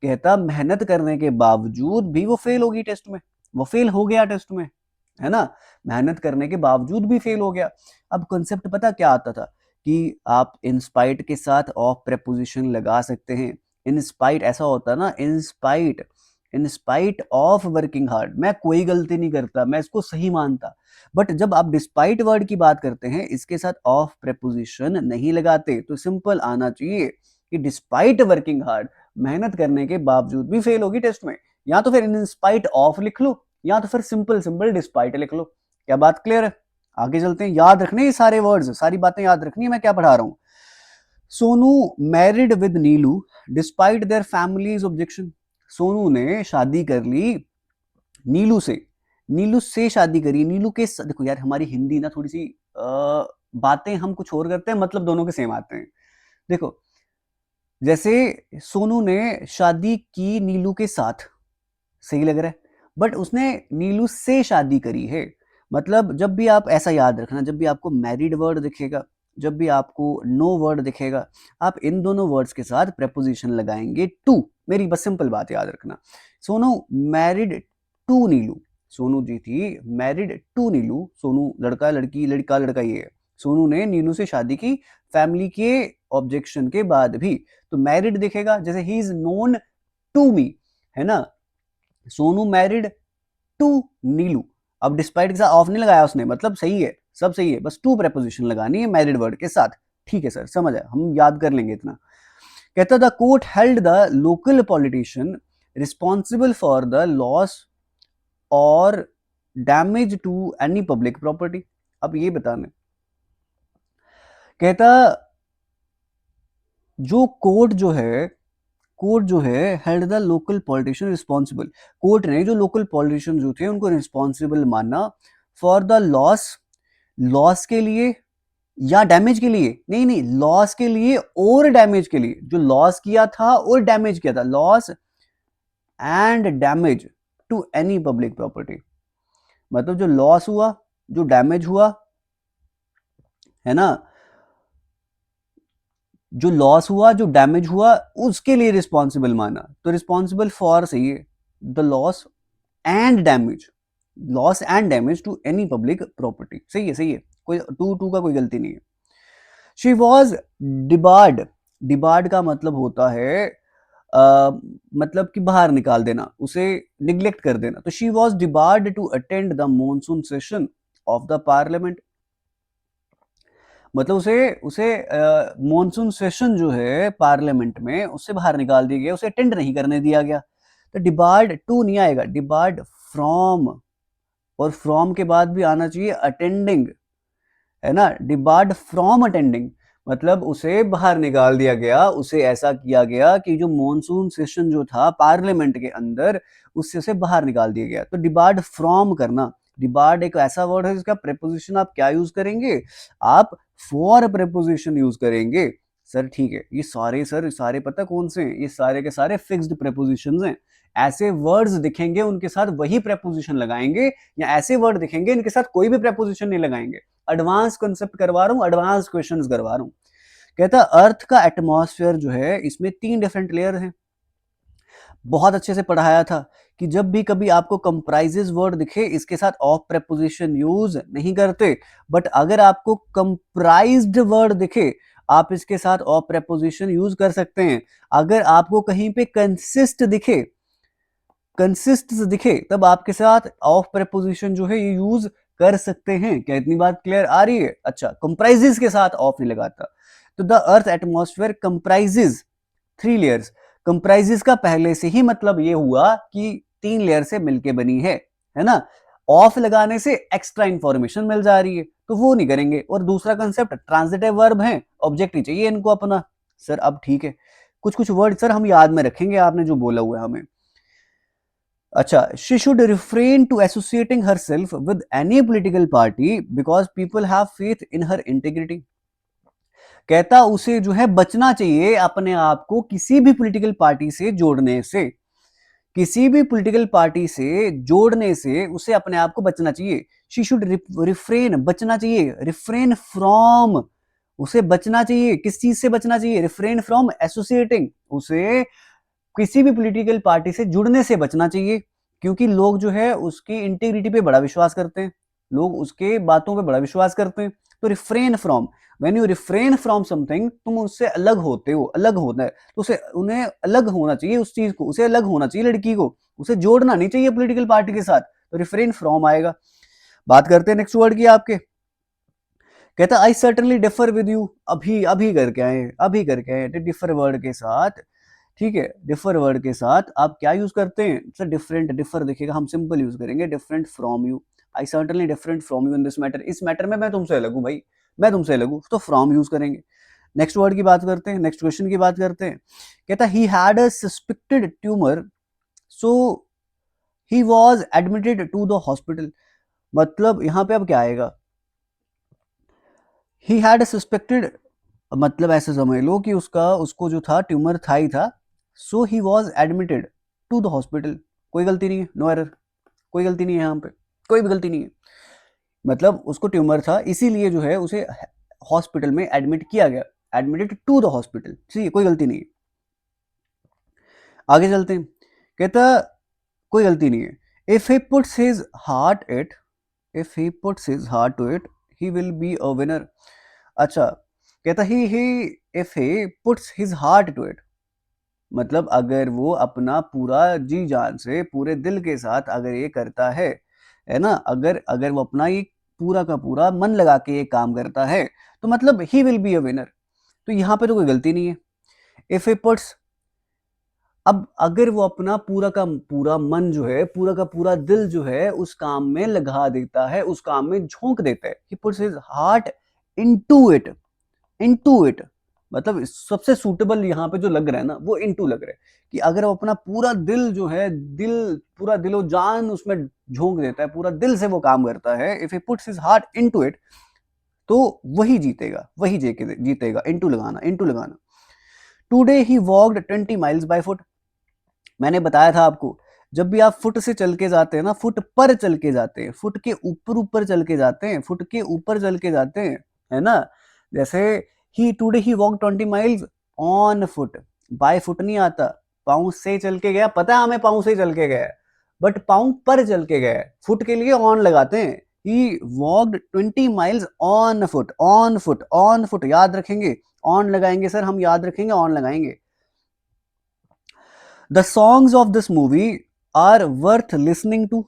कहता मेहनत करने के बावजूद भी वो फेल होगी टेस्ट में, वो फेल हो गया टेस्ट में, है ना, मेहनत करने के बावजूद भी फेल हो गया। अब कॉन्सेप्ट पता क्या आता था, कि आप इंस्पाइट के साथ ऑफ प्रेपोजिशन लगा सकते हैं। इंस्पाइट ऐसा होता है ना, इंस्पाइट ऑफ वर्किंग हार्ड, मैं कोई गलती नहीं करता, मैं इसको सही मानता। बट जब आप डिस्पाइट वर्ड की बात करते हैं, इसके साथ ऑफ प्रेपोजिशन नहीं लगाते, तो सिंपल आना चाहिए कि डिस्पाइट वर्किंग हार्ड, मेहनत करने के बावजूद भी फेल होगी टेस्ट में। या तो फिर इन स्पाइट ऑफ लिख लो, या तो फिर सिंपल सिंपल डिस्पाइट लिख लो। क्या बात क्लियर है? आगे चलते हैं। याद रखने ये सारे वर्ड्स, सारी बातें याद रखनी है मैं क्या पढ़ा रहा हूं। Sonu married with Neelu despite their families objection. Sonu ने शादी कर ली नीलू से, नीलू से शादी करी, नीलू के देखो यार हमारी हिंदी ना थोड़ी सी बातें हम कुछ और करते हैं, मतलब दोनों के सेम आते हैं। देखो जैसे सोनू ने शादी की नीलू के साथ, सही लग रहा है, बट उसने नीलू से शादी करी है। मतलब जब भी आप ऐसा याद रखना, जब भी आपको मैरिड वर्ड दिखेगा, जब भी आपको नो वर्ड दिखेगा, आप इन दोनों वर्ड्स के साथ प्रेपोजिशन लगाएंगे टू। मेरी बस सिंपल बात याद रखना, सोनू मैरिड टू नीलू, सोनू जी थी मैरिड टू नीलू, सोनू लड़का लड़की लड़का लड़का ये है, सोनू ने नीलू से शादी की फैमिली के ऑब्जेक्शन के बाद भी, तो मैरिड दिखेगा। जैसे he is known to me, है ना, सोनू मैरिड टू नीलू। अब डिस्पाइट के साथ ऑफ नहीं लगाया उसने, मतलब सही है, सब सही है, बस टू प्रेपोजिशन लगानी है मैरिड वर्ड के साथ। ठीक है सर, समझ आया, हम याद कर लेंगे इतना। कहता the court held the local politician responsible for the loss और damage to any public property. अब ये बताना, कहता जो कोर्ट जो है, कोर्ट जो है held the local politician responsible, court ने जो लोकल पॉलिटिशियन जो थे उनको रिस्पॉन्सिबल माना फॉर द लॉस, लॉस के लिए या डैमेज के लिए, नहीं नहीं, लॉस के लिए और डैमेज के लिए, जो लॉस किया था और डैमेज किया था, loss and damage to any public property. मतलब जो लॉस हुआ, जो डैमेज हुआ, है ना, जो लॉस हुआ जो डैमेज हुआ उसके लिए रिस्पॉन्सिबल माना, तो रिस्पॉन्सिबल फॉर सही है, the loss and damage, loss and damage to any public property, सही है सही है, कोई टू टू का कोई गलती नहीं है। शी वॉज डिबार्ड, डिबार्ड का मतलब होता है मतलब कि बाहर निकाल देना, उसे निग्लेक्ट कर देना, तो she was debarred to attend the monsoon session of the parliament. मतलब उसे उसे मॉनसून सेशन जो है पार्लियामेंट में, उससे बाहर निकाल दिया गया, उसे अटेंड नहीं करने दिया गया। तो डिबार्ड टू नहीं आएगा, डिबार्ड फ्रॉम, और फ्रॉम के बाद भी आना चाहिए अटेंडिंग, है ना, डिबार्ड फ्रॉम अटेंडिंग, मतलब उसे बाहर निकाल दिया गया, उसे ऐसा किया गया कि जो मॉनसून सेशन जो था पार्लियामेंट के अंदर, उससे उसे बाहर निकाल दिया गया। तो डिबार्ड फ्रॉम करना, डिबार्ड एक ऐसा वर्ड है जिसका प्रेपोजिशन आप क्या यूज करेंगे, आप फॉर प्रेपोजिशन यूज करेंगे। सर ठीक है, ये सारे सर सारे पता कौन से हैं, ये सारे के सारे फिक्स्ड प्रेपोजिशंस हैं। ऐसे वर्ड्स दिखेंगे उनके साथ वही प्रेपोजिशन लगाएंगे, या ऐसे वर्ड दिखेंगे इनके साथ कोई भी प्रेपोजिशन नहीं लगाएंगे। एडवांस कॉन्सेप्ट करवा रहा हूं, एडवांस क्वेश्चंस करवा रहा हूं। कहता अर्थ का एटमॉस्फेयर जो है इसमें 3 डिफरेंट लेयर हैं। बहुत अच्छे से पढ़ाया था कि जब भी कभी आपको कंप्राइजेस वर्ड दिखे इसके साथ ऑफ प्रेपोजिशन यूज नहीं करते, बट अगर आपको कंप्राइज्ड वर्ड दिखे आप इसके साथ ऑफ प्रेपोजिशन यूज कर सकते हैं। अगर आपको कहीं पे कंसिस्ट दिखे, कंसिस्ट दिखे, तब आपके साथ ऑफ प्रेपोजिशन जो है ये यूज कर सकते हैं। क्या इतनी बात क्लियर आ रही है? अच्छा, कंप्राइजेस के साथ ऑफ नहीं लगाता। तो the earth atmosphere comprises 3 layers. Comprises का पहले से ही मतलब ये हुआ कि 3 लेयर से मिलके बनी है ना। ऑफ लगाने से एक्स्ट्रा इंफॉर्मेशन मिल जा रही है, तो वो नहीं करेंगे। और दूसरा कंसेप्ट ट्रांजिटिव वर्ब है, ऑब्जेक्ट ही चाहिए इनको अपना। सर अब ठीक है, कुछ कुछ वर्ड सर हम याद में रखेंगे आपने जो बोला हुआ है हमें। अच्छा, she should refrain to associating herself with any political party because people have faith in her integrity. कहता उसे जो है बचना चाहिए अपने आप को किसी भी पॉलिटिकल पार्टी से जोड़ने से, किसी भी पॉलिटिकल पार्टी से जोड़ने से उसे अपने आप को बचना चाहिए। शी शुड रिफ्रेन, बचना चाहिए, रिफ्रेन फ्रॉम, उसे बचना चाहिए, किस चीज से बचना चाहिए, रिफ्रेन फ्रॉम एसोसिएटिंग, उसे किसी भी पॉलिटिकल पार्टी से जुड़ने से बचना चाहिए। क्योंकि लोग जो है उसकी इंटीग्रिटी पे बड़ा विश्वास करते हैं, लोग उसके बातों पे बड़ा विश्वास करते हैं। तो refrain from, when you refrain from something, तुम उससे अलग होते हो, अलग होना है, तो उसे उन्हें अलग होना चाहिए, उस चीज को, उसे अलग होना चाहिए लड़की को, उसे जोड़ना नहीं चाहिए पॉलिटिकल पार्टी के साथ, तो रिफ्रेन फ्रॉम आएगा। बात करते हैं नेक्स्ट वर्ड की आपके। कहता आई सर्टनली डिफर विद यू, अभी अभी करके आए, अभी करके आए डिफर वर्ड के साथ। ठीक है, डिफर वर्ड के साथ आप क्या यूज करते हैं सर, डिफरेंट, डिफर देखिएगा हम सिंपल यूज करेंगे, different from you, I certainly different from you in this matter, इस मैटर में मैं तुमसे अलग हूं भाई, मैं तुमसे अलग हूं, तो फ्रॉम यूज करेंगे। नेक्स्ट वर्ड की बात करते हैं, नेक्स्ट क्वेश्चन की बात करते हैं। कहता he had a suspected tumour, so he was admitted to the hospital, मतलब यहाँ पे अब क्या आएगा, ही हैड सस्पेक्टेड, मतलब ऐसे समझ लो कि उसको जो था ट्यूमर था ही था, so he was admitted to the hospital. कोई गलती नहीं है, नो एरर, कोई गलती नहीं है यहाँ पे, कोई भी गलती नहीं है। मतलब उसको ट्यूमर था इसीलिए जो है उसे हॉस्पिटल में एडमिट किया गया, एडमिटेड टू द हॉस्पिटल, ठीक है, कोई गलती नहीं है। आगे चलते हैं, कहता कोई गलती नहीं है। If he puts his heart it, if he puts his heart to it he will be a winner. अच्छा, कहता he if he puts his heart to it, मतलब अगर वो अपना पूरा जी जान से पूरे दिल के साथ अगर ये करता है ना, अगर अगर वो अपना ये पूरा का पूरा मन लगा के ये काम करता है तो मतलब ही विल बी अ विनर। तो यहाँ पे तो कोई गलती नहीं है। इफ ही पुट्स, अब अगर वो अपना पूरा का पूरा मन जो है, पूरा का पूरा दिल जो है उस काम में लगा देता है, उस काम में झोंक देता है, ही puts his heart into it, into it, मतलब सबसे सूटेबल यहाँ पे जो लग रहा है ना वो इनटू लग रहा है, कि अगर वो अपना पूरा दिल जो है, दिल पूरा दिलो जान उसमें झोंक देता है, पूरा दिल से वो काम करता है, if he puts his heart into it, तो वही जीतेगा, वही जीतेगा, इनटू लगाना, इनटू लगाना। Today he walked 20 miles by foot, मैंने बताया था आपको, जब भी आप फुट से चल के जाते हैं ना, फुट पर चल के जाते हैं, फुट के ऊपर ऊपर चल के जाते हैं, फुट के ऊपर चल के जाते हैं, है ना। जैसे he today he walk 20 miles on foot, by foot नहीं आता, पाँव से चल के गया, पता है हमें पाँव से चल के गया, बट पाँव पर चल के गया, फुट के लिए ऑन लगाते हैं। He walked 20 miles on foot, on foot, on foot, याद रखेंगे, ऑन लगाएंगे सर हम, याद रखेंगे, ऑन लगाएंगे। The songs of this movie are worth listening to,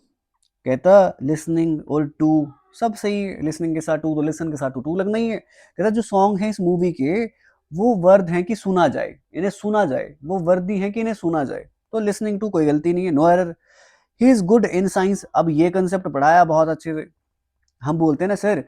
कहता लिसनिंग और टू सब सही है, लिसनिंग के साथ टू, तो लिसन के साथ टू लगना ही है। कहता जो सॉन्ग है इस मूवी के वो वर्द हैं कि सुना जाए, इन्हें सुना जाए, वो वर्दी है कि इन्हें सुना जाए, तो लिसनिंग टू कोई गलती नहीं है, no error. He is good in science, अब ये कंसेप्ट पढ़ाया बहुत अच्छे से। हम बोलते हैं ना सर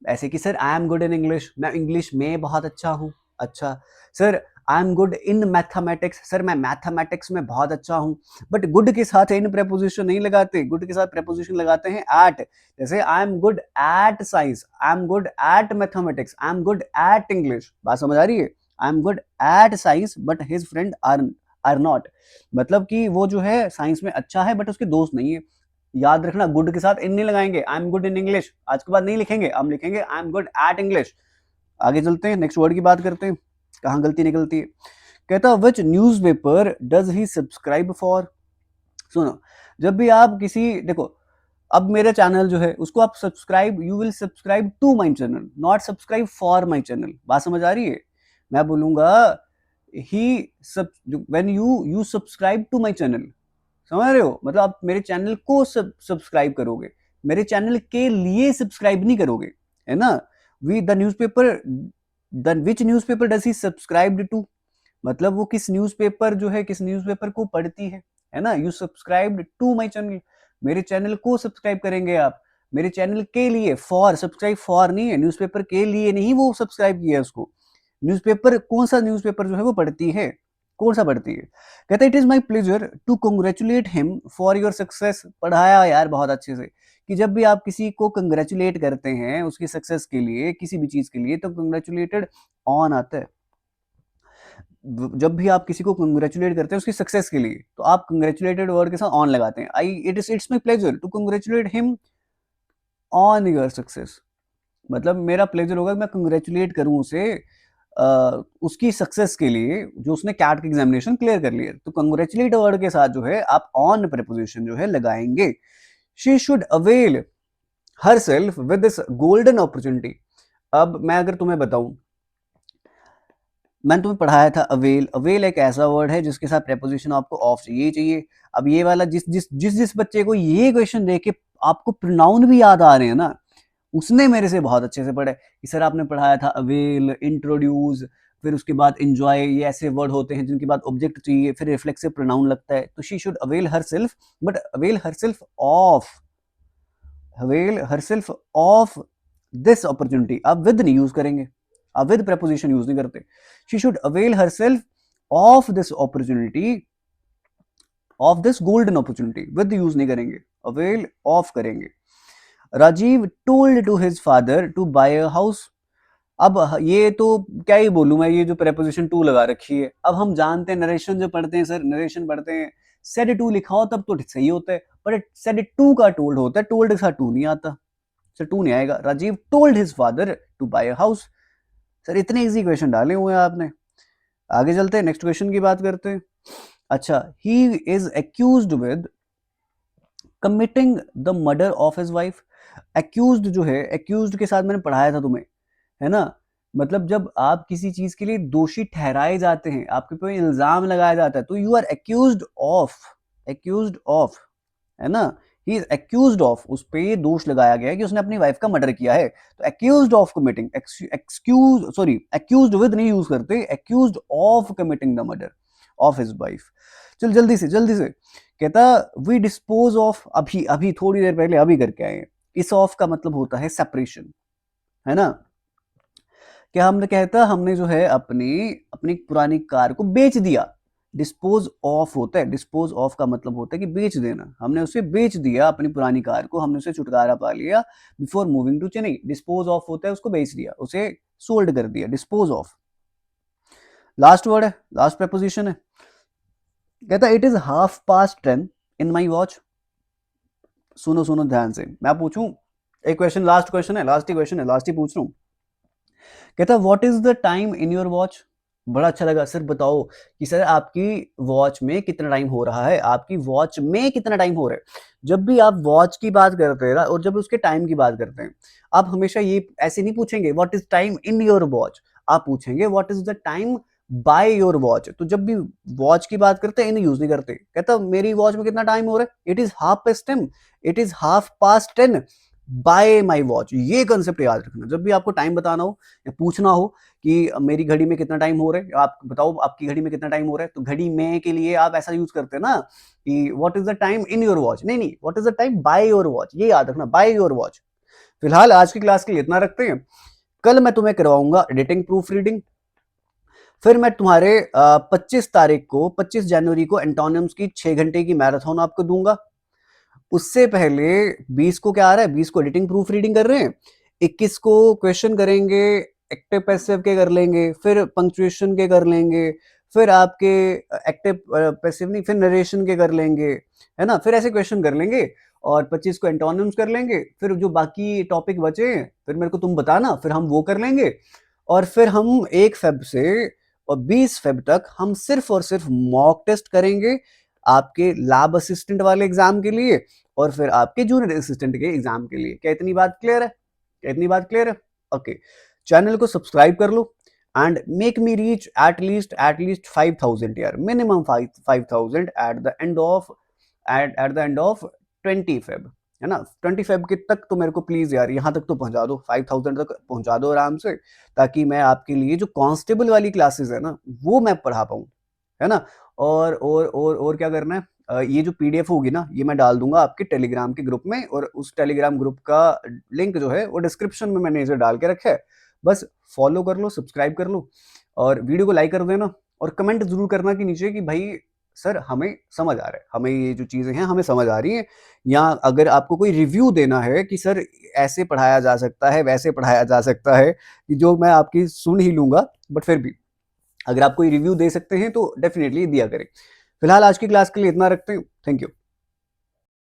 ऐसे कि sir I am good in English, मैं इंग्लिश में बहुत अच्छा हूँ, अच्छा sir I am good in mathematics, sir मैं मैथमेटिक्स में बहुत अच्छा हूँ, बट गुड के साथ इन प्रेपोजिशन नहीं लगाते, गुड के साथ प्रेपोजिशन लगाते हैं एट, जैसे I am good at science, I am good at mathematics, I am good at English, बात समझ आ रही है, I am good at science but his friend are not, मतलब कि वो जो है साइंस में अच्छा है बट उसके दोस्त नहीं है। याद रखना गुड के साथ इन नहीं लगाएंगे, आई एम गुड इन इंग्लिश आज के बाद नहीं लिखेंगे, हम लिखेंगे आई एम गुड एट इंग्लिश। आगे चलते हैं, नेक्स्ट वर्ड की बात करते हैं, कहाँ गलती निकलती है। कहता which newspaper does he subscribe for, सुनो, जब भी आप किसी, देखो अब मेरा चैनल जो है उसको आप subscribe, you will subscribe to my channel, not subscribe for my channel, बात समझ आ रही है। मैं बोलूंगा ही सब, when you subscribe to my channel, समझ रहे हो, मतलब आप मेरे चैनल को सब्सक्राइब करोगे, मेरे चैनल के लिए सब्सक्राइब नहीं करोगे, है ना। We the newspaper, the which newspaper does he subscribed to, मतलब वो किस न्यूज़पेपर जो है, किस न्यूज़पेपर को पढ़ती है ना। You subscribed to my channel, मेरे चैनल को सब्सक्राइब करेंगे आप, मेरे चैनल के लिए, फॉर, सब्सक्राइब फॉर नहीं है, न्यूज़पेपर के लिए नहीं वो सब्सक्राइब किया है उसको। न्यूज़पेपर कौन सा न्यूज़पेपर जो है वो पढ़ती है, कौन सा पढ़ती है। कहता it is my pleasure to congratulate him for your success, पढ़ाया यार बहुत अच्छे से, कि जब भी आप किसी को कंग्रेचुलेट करते हैं उसकी सक्सेस के लिए, किसी भी चीज के लिए, तो कंग्रेचुलेटेड ऑन आता है। जब भी आप किसी को कंग्रेचुलेट करते हैं उसकी सक्सेस के लिए, तो आप कंग्रेचुलेटेड वर्ड के साथ ऑन लगाते हैं। I it is it's my pleasure to congratulate him on your success, मतलब मेरा प्लेजर होगा कि मैं कंग्रेचुलेट करूं उसे उसकी सक्सेस के लिए, जो उसने कैट का एग्जामिनेशन क्लियर कर लिया। तो कंग्रेचुलेट वर्ड के साथ जो है आप ऑन प्रीपोजिशन जो है लगाएंगे। She should avail her self with this golden opportunity, अब मैं अगर तुम्हें बताऊं, मैंने तुम्हें पढ़ाया था अवेल, अवेल एक ऐसा वर्ड है जिसके साथ प्रेपोजिशन आपको ऑफ चाहिए चाहिए। अब ये वाला जिस बच्चे को ये क्वेश्चन देख के आपको प्रोनाउन भी याद आ रहे हैं ना, उसने मेरे से बहुत अच्छे से पढ़ा है कि सर आपने पढ़ाया था अवेल, इंट्रोड्यूस, फिर उसके बाद एंजॉय, ये ऐसे वर्ड होते हैं जिनके बाद ऑब्जेक्ट चाहिए, फिर रिफ्लेक्सिव प्रोनाउन लगता है, तो she should avail herself, but avail herself of, avail herself of this opportunity, आप विद नहीं यूज करेंगे, आप विद प्रेपोजिशन यूज नहीं करते। She should avail herself of this opportunity of this golden opportunity, with use नहीं करेंगे, avail of करेंगे। Rajiv told to his father to buy a house. अब ये तो क्या ही बोलूं मैं, ये जो प्रेपोजिशन टू लगा रखी है। अब हम जानते हैं नरेशन जो पढ़ते हैं सर, नरेशन पढ़ते हैं, सेड टू लिखा हो तब तो सही होता है, पर सेड टू का टोल्ड होता है, टोल्ड के साथ टू नहीं आता, सर टू नहीं आएगा। Rajiv told his father to buy a house. Sir इतने इजी क्वेश्चन डाले हुए हैं आपने। आगे चलते हैं, नेक्स्ट क्वेश्चन की बात करते हैं। अच्छा, he is accused with committing the murder of his wife. Accused जो है, एक्यूज्ड के साथ मैंने पढ़ाया था तुम्हें, है ना, मतलब जब आप किसी चीज के लिए दोषी ठहराए जाते हैं, आपके पे इल्जाम लगाया जाता है, तो you are accused of, accused of, है ना, ही इज एक्यूज्ड ऑफ, उस पे ये दोष लगाया गया है कि उसने अपनी वाइफ का मर्डर किया है, तो accused of committing, excuse sorry accused with नहीं यूज करते, accused of committing the murder of his wife. चल जल्दी से कहता, वी डिस्पोज ऑफ, अभी अभी थोड़ी देर पहले अभी करके आए हैं। इस ऑफ का मतलब होता है सेपरेशन, है ना, क्या हमने कहता, हमने जो है अपनी अपनी पुरानी कार को बेच दिया। डिस्पोज ऑफ होता है, डिस्पोज ऑफ का मतलब होता है कि बेच देना, हमने उसे बेच दिया अपनी पुरानी कार को, हमने उसे छुटकारा पा लिया before moving to Chennai. Dispose of होता है उसको बेच दिया, उसे सोल्ड कर दिया, डिस्पोज ऑफ। लास्ट वर्ड है, लास्ट प्रपोजिशन है, कहता it is 10:30 in my watch. सुनो सुनो ध्यान से, मैं पूछूं एक क्वेश्चन, लास्ट क्वेश्चन है, लास्ट ही क्वेश्चन है, लास्ट ही पूछ रहा हूं। कहता what is the time in your watch. बड़ा अच्छा लगा सर, बताओ कि सर आपकी वॉच में कितना टाइम हो रहा है, आपकी वॉच में कितना टाइम हो रहा है। जब भी आप वॉच की बात करते हैं ना, और जब उसके टाइम की बात करते हैं, आप हमेशा ये ऐसे नहीं पूछेंगे what is time in your watch, आप पूछेंगे what is the time by your watch. तो जब भी वॉच की बात करते हैं इन यूज नहीं करते, कहता मेरी वॉच में कितना टाइम हो रहा है, it is 10:30, it is 10:30 bye my watch. ये कंसेप्ट याद रखना, जब भी आपको टाइम बताना हो या पूछना हो कि मेरी घड़ी में कितना टाइम हो रहा है, आप बताओ आपकी घड़ी में कितना टाइम हो रहा है, तो घड़ी में के लिए आप ऐसा यूज करते हैं ना कि what is the time in your watch, नहीं what is the time by your watch, ये याद रखना, बाय योर वॉच। फिलहाल आज की क्लास के लिए इतना रखते हैं, कल मैं तुम्हें करवाऊंगा एडिटिंग प्रूफ रीडिंग, फिर मैं तुम्हारे 25 तारीख को, 25 जनवरी को एंटोनिम्स की 6 घंटे की मैराथन आपको दूंगा। उससे पहले 20 को क्या आ रहा है, 20 को एडिटिंग प्रूफ रीडिंग कर रहे हैं, 21 को क्वेश्चन करेंगे, एक्टिव पैसिव के कर लेंगे, फिर पंक्चुएशन के कर लेंगे, फिर आपके एक्टिव पैसिव नहीं, फिर नरेशन के कर लेंगे, है ना, फिर ऐसे क्वेश्चन कर लेंगे, और 25 को एंटोनिम्स कर लेंगे, फिर जो बाकी टॉपिक बचे फिर मेरे को तुम बताना, फिर हम वो कर लेंगे, और फिर हम 1 फेब से और 20 फेब तक हम सिर्फ और सिर्फ मॉक टेस्ट करेंगे आपके लैब असिस्टेंट वाले एग्जाम के लिए, और फिर आपके जूनियर असिस्टेंट के एग्जाम के लिए। क्या इतनी बात क्लियर है, क्या इतनी बात क्लियर है? ओके, चैनल को सब्सक्राइब कर लो and make me reach at least 5,000 यार, minimum 5,000 at the end of 20 Feb, है ना, 20 फेब के तक तो मेरे को प्लीज यार यहाँ तक तो पहुंचा दो, 5,000 तक पहुंचा दो आराम से, ताकि मैं आपके लिए जो कांस्टेबल वाली क्लासेस है ना वो मैं पढ़ा पाऊँ, है ना। और क्या करना है, ये जो पीडीएफ होगी ना ये मैं डाल दूंगा आपके टेलीग्राम के ग्रुप में, और उस टेलीग्राम ग्रुप का लिंक जो है वो डिस्क्रिप्शन में मैंने इसे डाल के रखा है, बस फॉलो कर लो, सब्सक्राइब कर लो, और वीडियो को लाइक कर देना, और कमेंट जरूर करना कि नीचे कि भाई सर हमें समझ आ रहा है, हमें ये जो चीजें हैं हमें समझ आ रही हैं, या अगर आपको कोई रिव्यू देना है कि सर ऐसे पढ़ाया जा सकता है, वैसे पढ़ाया जा सकता है, कि जो मैं आपकी सुन ही लूंगा, बट फिर भी अगर आप कोई रिव्यू दे सकते हैं तो डेफिनेटली दिया करें। फिलहाल आज की क्लास के लिए इतना रखते हैं, थैंक यू।